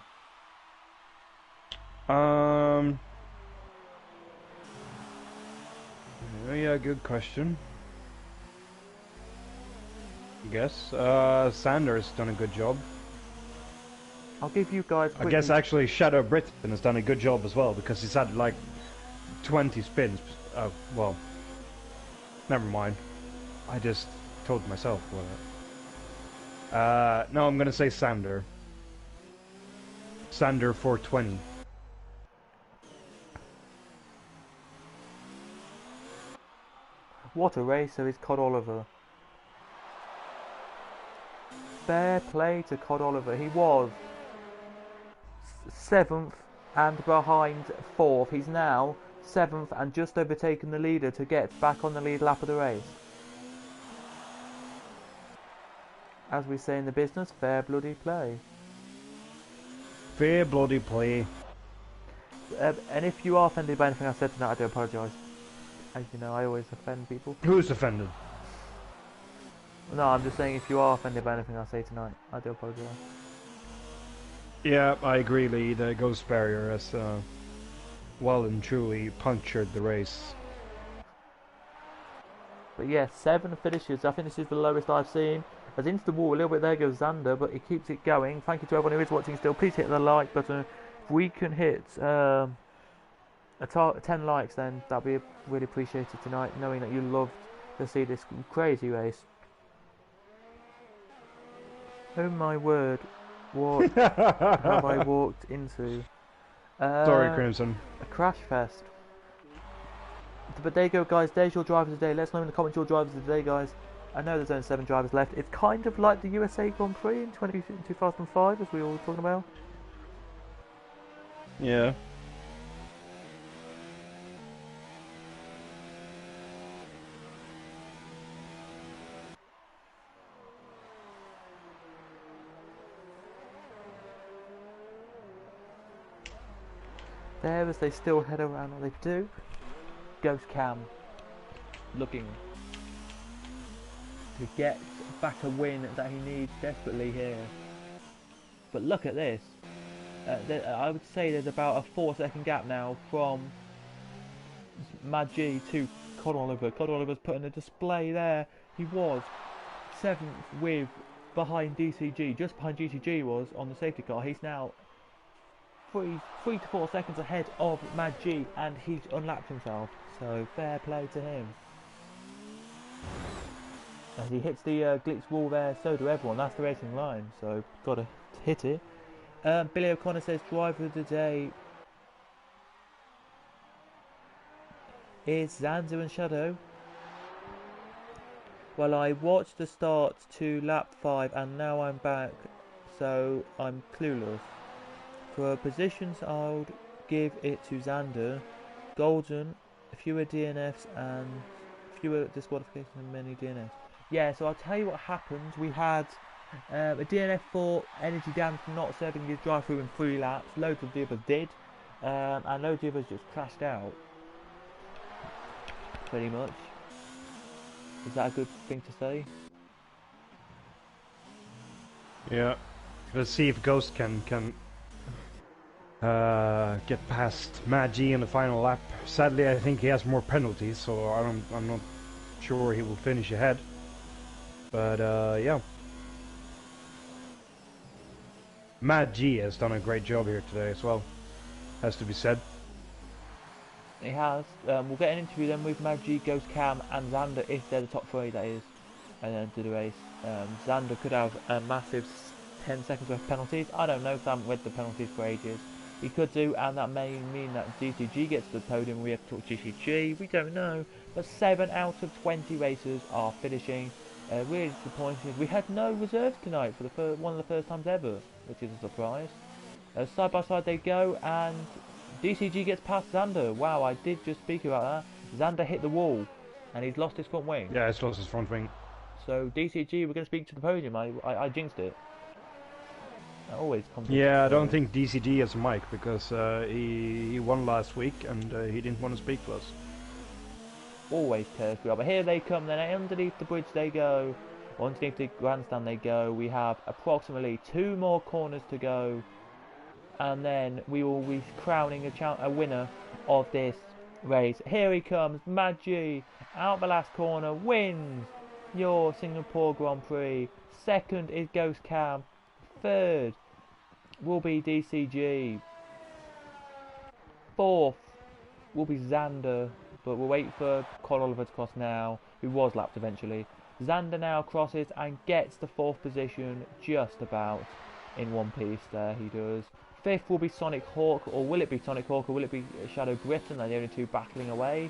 Yeah, good question. I guess. Sanders done a good job. I'll give you guys I quickly. guess actually Shadow Britain has done a good job as well because he's had like 20 spins. Well, never mind. I just told myself. No, I'm gonna say Sander. Sander 420. What a racer is Cod Oliver. Fair play to Cod Oliver. He was 7th and behind 4th. He's now 7th and just overtaken the leader to get back on the lead lap of the race. As we say in the business, fair bloody play. Fair bloody play. And if you are offended by anything I said tonight, I do apologise. As you know, I always offend people. Who's offended? No, I'm just saying if you are offended by anything I say tonight, I do apologise. Yeah, I agree, Lee. The Ghost Barrier has well and truly punctured the race. But yeah, 7 finishes. I think this is the lowest I've seen. As into the wall a little bit, there goes Xander, but he keeps it going. Thank you to everyone who is watching still. Please hit the like button. If we can hit 10 likes, then that'll be really appreciated tonight, knowing that you loved to see this crazy race. Oh my word, what have I walked into? Sorry, Crimson. A crash fest. But there you go, guys. There's your drivers of the day. Let us know in the comments your drivers of the day, guys. I know there's only 7 drivers left. It's kind of like the USA Grand Prix in 2005, as we were talking about. Yeah. There, as they still head around, what they do. Ghost Cam looking to get back a win that he needs desperately here. But look at this. I would say there's about a 4-second gap now from Mad G to Cod Oliver. Cod Oliver's putting a display there. He was 7th with behind DCG, just behind DCG was on the safety car. He's now 3 to 4 seconds ahead of Mad G, and he's unlapped himself. So fair play to him. As he hits the glitch wall there, so do everyone. That's the racing line, so gotta hit it. Billy O'Connor says driver of the day is Xander and Shadow. Well, I watched the start to lap 5 and now I'm back, so I'm clueless. For positions, I would give it to Xander. Golden, fewer DNFs and fewer disqualifications and many DNFs. Yeah, so I'll tell you what happened. We had a DNF for energy damage from not serving his drive-through in 3 laps. Loads of the others did, and loads of others just crashed out. Pretty much. Is that a good thing to say? Yeah. Let's see if Ghost can get past Mad G in the final lap. Sadly, I think he has more penalties, so I'm not sure he will finish ahead. But yeah. Mad G has done a great job here today as well, has to be said. He has. We'll get an interview then with Mad G, Ghost Cam and Xander, if they're the top 3, that is, and then do the race. Xander could have a massive 10 seconds worth of penalties. I don't know, because I haven't read the penalties for ages. He could do, and that may mean that DCG gets to the podium. We have to talk DCG. We don't know. But 7 out of 20 racers are finishing. Really disappointing. We had no reserves tonight for one of the first times ever, which is a surprise. Side by side they go, and DCG gets past Xander. Wow, I did just speak about that. Xander hit the wall, and he's lost his front wing. Yeah, he's lost his front wing. So DCG, we're going to speak to the podium. I jinxed it. That always comes. Yeah, I don't think DCG has a mic because he won last week and he didn't want to speak to us. Always cares. But here they come. Then underneath the bridge they go. Underneath the grandstand they go. We have approximately 2 more corners to go, and then we will be crowning a winner of this race. Here he comes, Mad G, out the last corner, wins. your Singapore Grand Prix. Second is Ghost Cam. Third will be DCG. Fourth will be Xander, but we'll wait for Con Oliver to cross now, who was lapped eventually. Xander now crosses and gets the 4th position just about in one piece there, he does. 5th will be Sonic Hawk, or will it be Sonic Hawk, or will it be Shadow Britain? They're the only two battling away.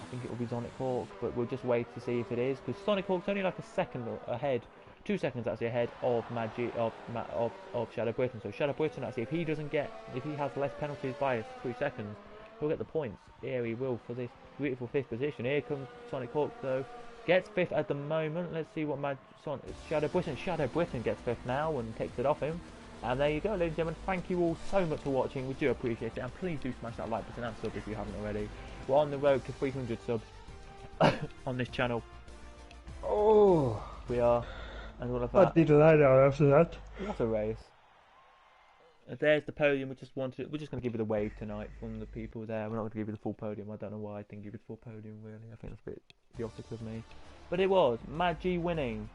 I think it will be Sonic Hawk, but we'll just wait to see if it is, because Sonic Hawk's only like a second ahead, 2 seconds actually ahead of of Shadow Britain. So Shadow Britain actually, if he has less penalties by 3 seconds, he'll get the points. Here he will for this beautiful 5th position. Here comes Sonic Hawk though, gets 5th at the moment. Let's see what Shadow Britain gets 5th now and takes it off him. And there you go, ladies and gentlemen. Thank you all so much for watching. We do appreciate it, and please do smash that like button and sub if you haven't already. We're on the road to 300 subs on this channel. Oh, we are, and all of that. What did I know after that? What a race! There's the podium. We're just going to give it a wave tonight from the people there. We're not going to give you the full podium. I don't know why I didn't give you the full podium. Really, I think that's a bit idiotic of me. But it was Mad G winning.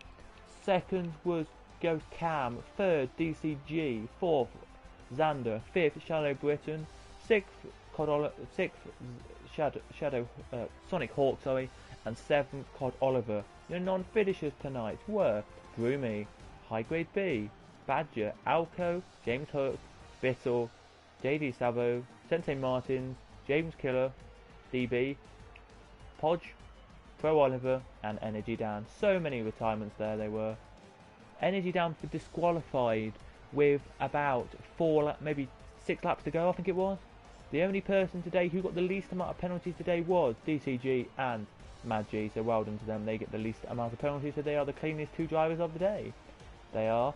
Second was Ghost Cam. Third DCG. Fourth Xander. Fifth Shadow Britain. Sixth Sonic Hawk, and 7th Cod Oliver. Your non-finishers tonight were Broomy, High Grade B, Badger, Alco, James Hook, Bittle, JD Savo, Sensei Martins, James Killer, DB, Podge, Pro Oliver, and Energy Down. So many retirements there they were. Energy Down for disqualified with about 4, maybe 6 laps to go, I think it was. The only person today who got the least amount of penalties today was DCG and Mad G, so well done to them. They get the least amount of penalties, so they are the cleanest 2 drivers of the day. They are.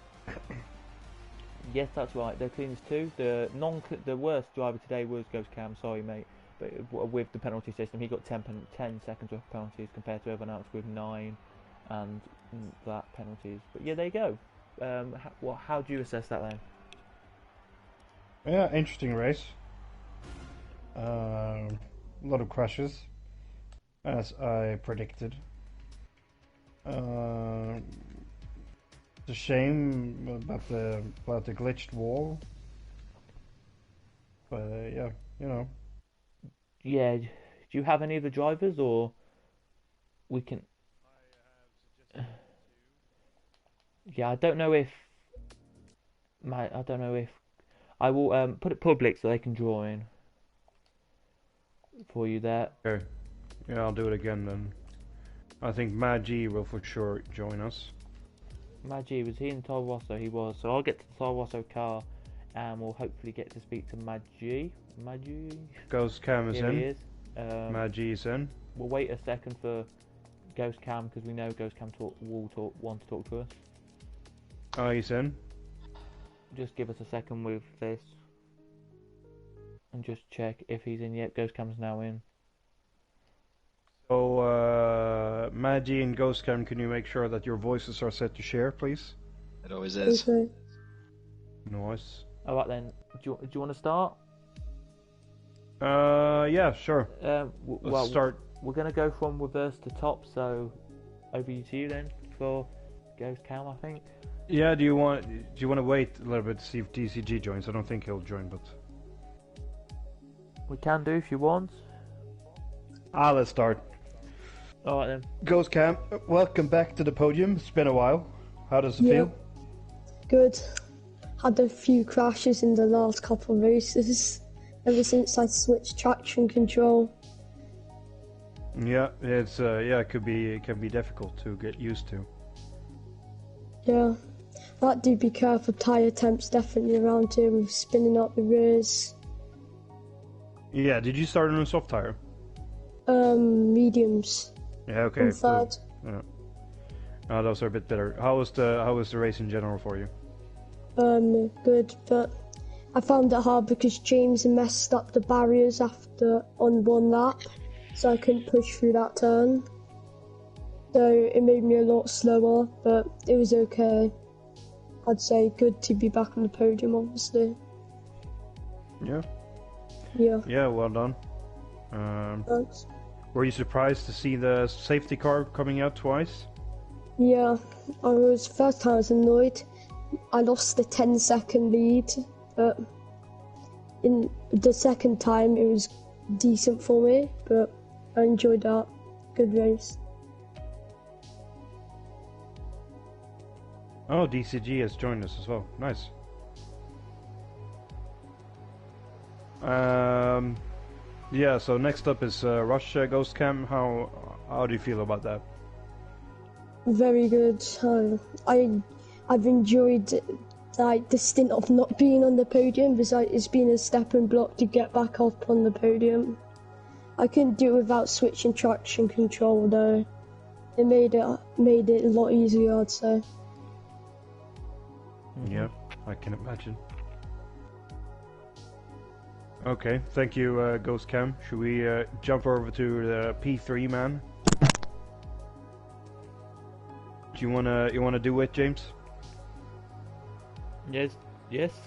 Yes, that's right, they're cleanest 2. The worst driver today was Ghost Cam, sorry mate, but with the penalty system, he got 10 seconds worth of penalties compared to everyone else with 9 and that penalties. But yeah, there you go. How do you assess that then? Yeah, interesting race. A lot of crashes, as I predicted. It's a shame about the glitched wall, but yeah, you know. Yeah, do you have any of the drivers, or we can? Yeah, I don't know if I will put it public so they can draw in for you there. Okay. Yeah, I'll do it again then. I think Magi will for sure join us. Magi, was he in Toro Rosso? He was. So I'll get to the Toro Rosso car and we'll hopefully get to speak to Magi. Ghost Cam is Here in. he is. Magi is in. We'll wait a second for Ghost Cam because we know Ghost Cam will want to talk to us. Oh, he's in. Just give us a second with this. And just check if he's in yet. Ghost Cam's now in. So, Magi and Ghost Cam, can you make sure that your voices are set to share, please? It always is. Okay. Nice. Alright then, do you want to start? Yeah, sure. Let's start. We're going to go from reverse to top, so over to you then for Ghost Cam, I think. Yeah, do you want to wait a little bit to see if DCG joins? I don't think he'll join, but We can do if you want. let's start. Alright then. Ghost Cam, welcome back to the podium. It's been a while. How does it feel? Good. Had a few crashes in the last couple of races ever since I switched traction control. Yeah, it's it can be difficult to get used to. Yeah. That do be careful, tyre temps definitely around here with spinning up the rears. Yeah, did you start on a soft tire? Mediums. Yeah, okay. On third. Yeah. Those are a bit better. How was the race in general for you? Good, but I found it hard because James messed up the barriers on one lap, so I couldn't push through that turn. So it made me a lot slower, but it was okay. I'd say good to be back on the podium, obviously. Yeah. Yeah. Yeah, well done. Thanks. Were you surprised to see the safety car coming out twice? Yeah, first time I was annoyed. I lost the 10-second lead, but in the second time it was decent for me, but I enjoyed that. Good race. Oh, DCG has joined us as well. Nice. Yeah, so next up is Russia Ghost Cam. How do you feel about that? Very good. I've enjoyed like the stint of not being on the podium, because it's been a stepping block to get back up on the podium. I couldn't do it without switching traction control though. It made it a lot easier, I'd say. Yeah, I can imagine. Okay, thank you, Ghost Cam. Should we jump over to the P3 man? Do you wanna do it, James? Yes,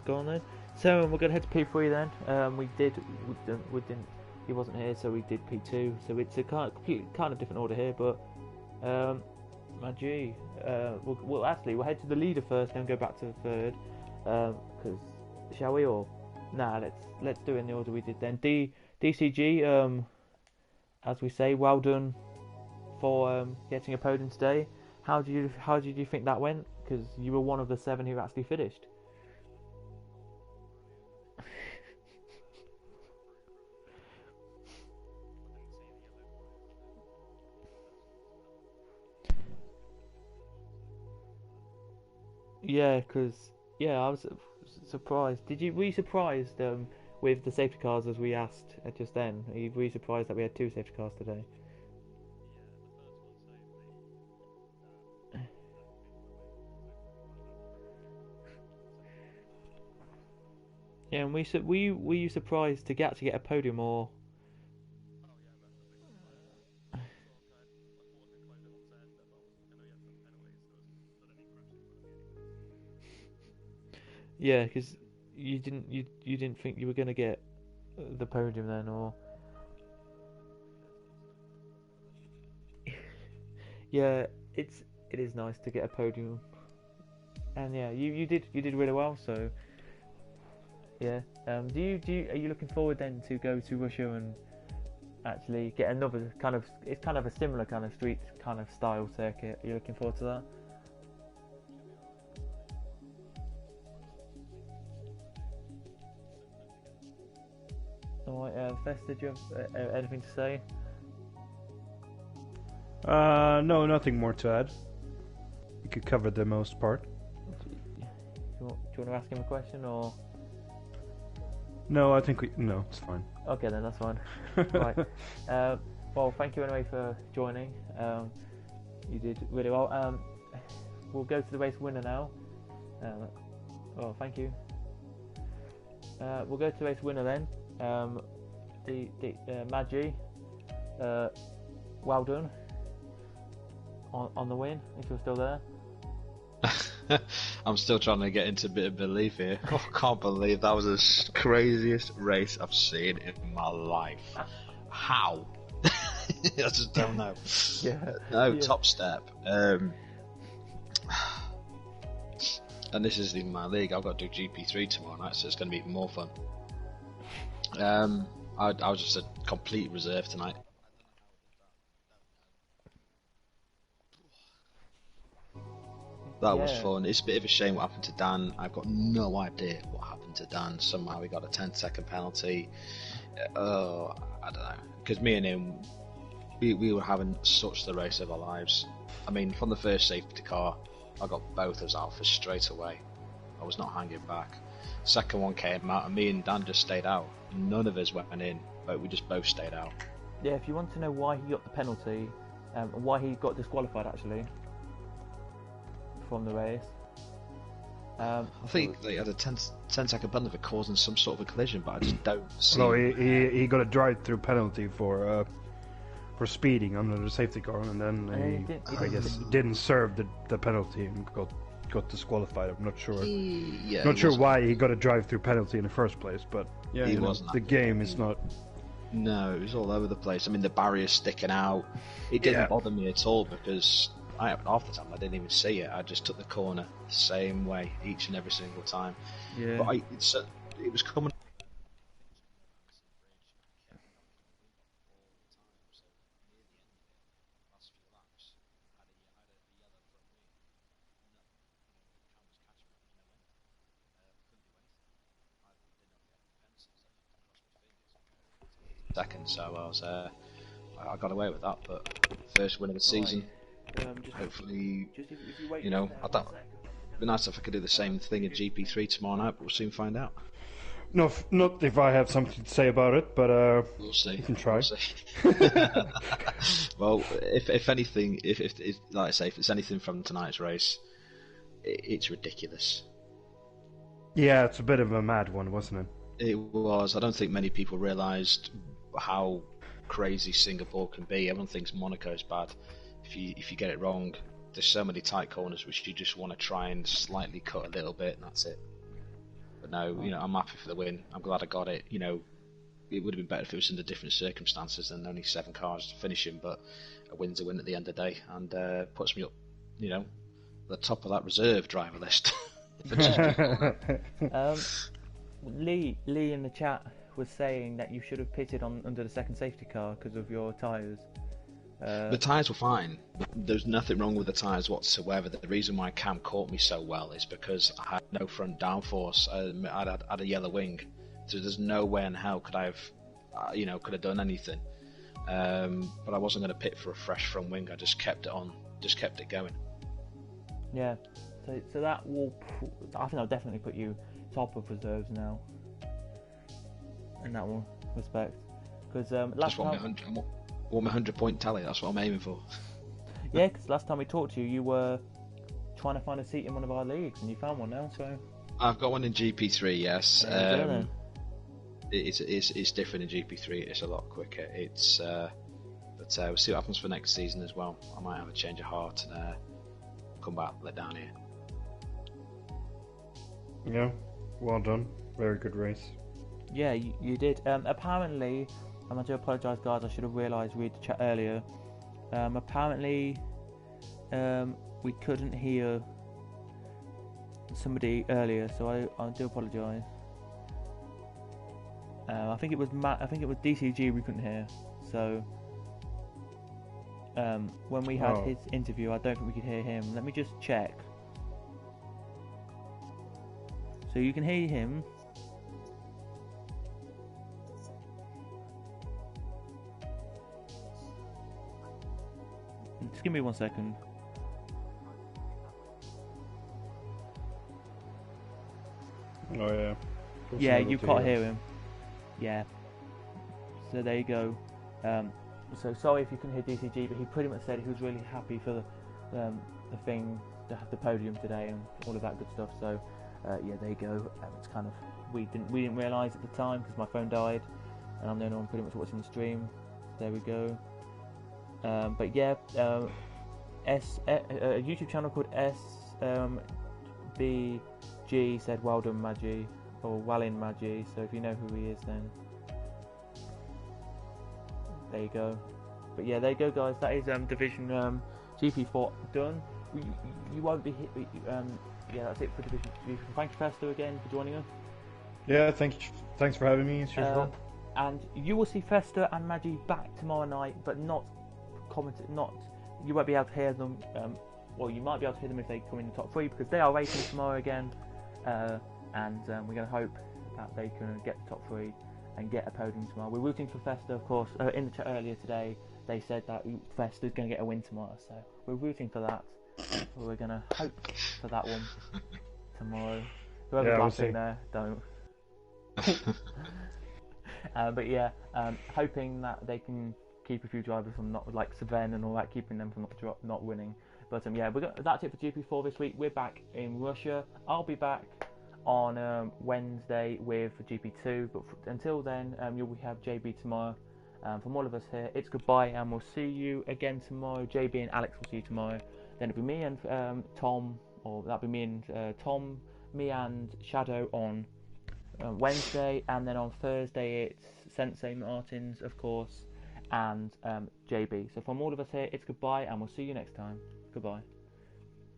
go on then. So we're gonna head to P3 then. We didn't. He wasn't here, so we did P2. So it's a kind of different order here, but Maggie, we'll head to the leader first, then go back to the third. Because shall we, or nah? Let's do it in the order we did then. DCG. As we say, well done for getting a podium today. How did you think that went? Because you were one of the 7 who actually finished. Yeah, I was surprised. Were you surprised with the safety cars as we asked just then? Were you surprised that we had 2 safety cars today? Yeah, and were you surprised to get a podium, or? Yeah, because you didn't think you were gonna get the podium then, or? Yeah, it is nice to get a podium, and yeah, you did really well. So yeah, are you looking forward then to go to Russia and actually get another it's kind of a similar kind of street kind of style circuit? Are you looking forward to that? Alright, Festa, did you have anything to say? No, nothing more to add. You could cover the most part. Do you want to ask him a question, or? No, I think no, it's fine. Okay, then that's fine. Right. Well, thank you anyway for joining. You did really well. We'll go to the race winner now. Oh, thank you. We'll go to the race winner then. Maggie. Well done on the win. If you're still there. I'm still trying to get into a bit of belief here. I can't believe that was the craziest race I've seen in my life. How? I just don't know. Yeah. No, yeah. Top step. And this isn't even my league. I've got to do GP3 tomorrow night, so it's going to be even more fun. I was just a complete reserve tonight. That was fun. It's a bit of a shame what happened to Dan. I've got no idea what happened to Dan. Somehow he got a 10-second penalty. I don't know. Because me and him, we were having such the race of our lives. I mean, from the first safety car, I got both of us out for straight away. I was not hanging back. Second one came out, and me and Dan just stayed out. None of us went in, but we just both stayed out. Yeah, if you want to know why he got the penalty, and why he got disqualified actually from the race. I think they had a 10-second penalty for causing some sort of a collision, but I just don't see. No, he got a drive-through penalty for speeding under the safety car, and then I guess didn't serve the penalty and got disqualified. I'm not sure. Not sure why he got a drive-through penalty in the first place, but yeah, the game is not. No, it was all over the place. I mean, the barrier's sticking out. It didn't bother me at all because half the time I didn't even see it. I just took the corner the same way each and every single time. Yeah. But it was coming. Second, so I got away with that. But first win of the season. Hopefully, just if you wait you know, there I one thought second. it'd be nice if I could do the same thing in GP3 tomorrow night, but we'll soon find out. No, not if I have something to say about it, but We'll see. you can try. We'll see. Well, if anything, if like I say, if it's anything from tonight's race, it's ridiculous. Yeah, it's a bit of a mad one, wasn't it? It was. I don't think many people realised how crazy Singapore can be. Everyone thinks Monaco's bad. If you get it wrong, there's so many tight corners which you just want to try and slightly cut a little bit, and that's it. But no, you know, I'm happy for the win. I'm glad I got it. You know, it would have been better if it was under different circumstances and only 7 cars finishing, but a win's a win at the end of the day, and puts me up, you know, the top of that reserve driver list. Lee in the chat was saying that you should have pitted on under the second safety car because of your tyres. The tyres were fine. There's nothing wrong with the tyres whatsoever. The reason why Cam caught me so well is because I had no front downforce. I had a yellow wing, so there's no way in hell could I have, could have done anything. But I wasn't going to pit for a fresh front wing. I just kept it on, just kept it going. Yeah. So that will, I think that'll definitely put you top of reserves now. In that one respect, because last time. I want my 100-point tally, that's what I'm aiming for. Yeah, because last time we talked to you, you were trying to find a seat in one of our leagues, and you found one now, so... I've got one in GP3, yes. It's different in GP3, it's a lot quicker. But we'll see what happens for next season as well. I might have a change of heart and come back, let down here. Yeah, well done. Very good race. Yeah, you did. Apparently... I do apologise, guys. I should have realised read the chat earlier. Apparently, we couldn't hear somebody earlier, so I do apologise. I think it was DCG we couldn't hear. So when we had his interview, I don't think we could hear him. Let me just check. So you can hear him. Just give me 1 second. Oh yeah. Yeah, you can't hear him. Yeah. So there you go. So sorry if you couldn't hear DCG, but he pretty much said he was really happy for the thing to have the podium today and all of that good stuff. So yeah, there you go. It's kind of we didn't realise at the time because my phone died, and I'm the only one pretty much watching the stream. There we go. But yeah, a YouTube channel called SBG said well done Maggi, or well in Maggi, so if you know who he is then there you go. But yeah, there you go guys, that is Division GP4 done. You won't be hit, yeah, that's it for Division GP4. Thank you Fester again for joining us. Yeah, thanks for having me as usual. And you will see Fester and Maggi back tomorrow night, but not you won't be able to hear them. Well, you might be able to hear them if they come in the top 3 because they are racing tomorrow again, and we're going to hope that they can get the top 3 and get a podium tomorrow. We're rooting for Fester, of course. In the chat earlier today, they said that Fester's going to get a win tomorrow, so we're rooting for that. We're going to hope for that one tomorrow. Whoever's laughing there, don't. But yeah, hoping that they can keep a few drivers from not like Saven and all that, keeping them from not winning. But yeah, that's it for GP4 this week. We're back in Russia. I'll be back on Wednesday with GP2. But until then, you'll have JB tomorrow. From all of us here, it's goodbye, and we'll see you again tomorrow. JB and Alex will see you tomorrow. Then it'll be me and Tom, or that'll be me and Tom, me and Shadow on Wednesday, and then on Thursday it's Sensei Martins, of course, and JB. So from all of us here, it's goodbye, and we'll see you next time. Goodbye.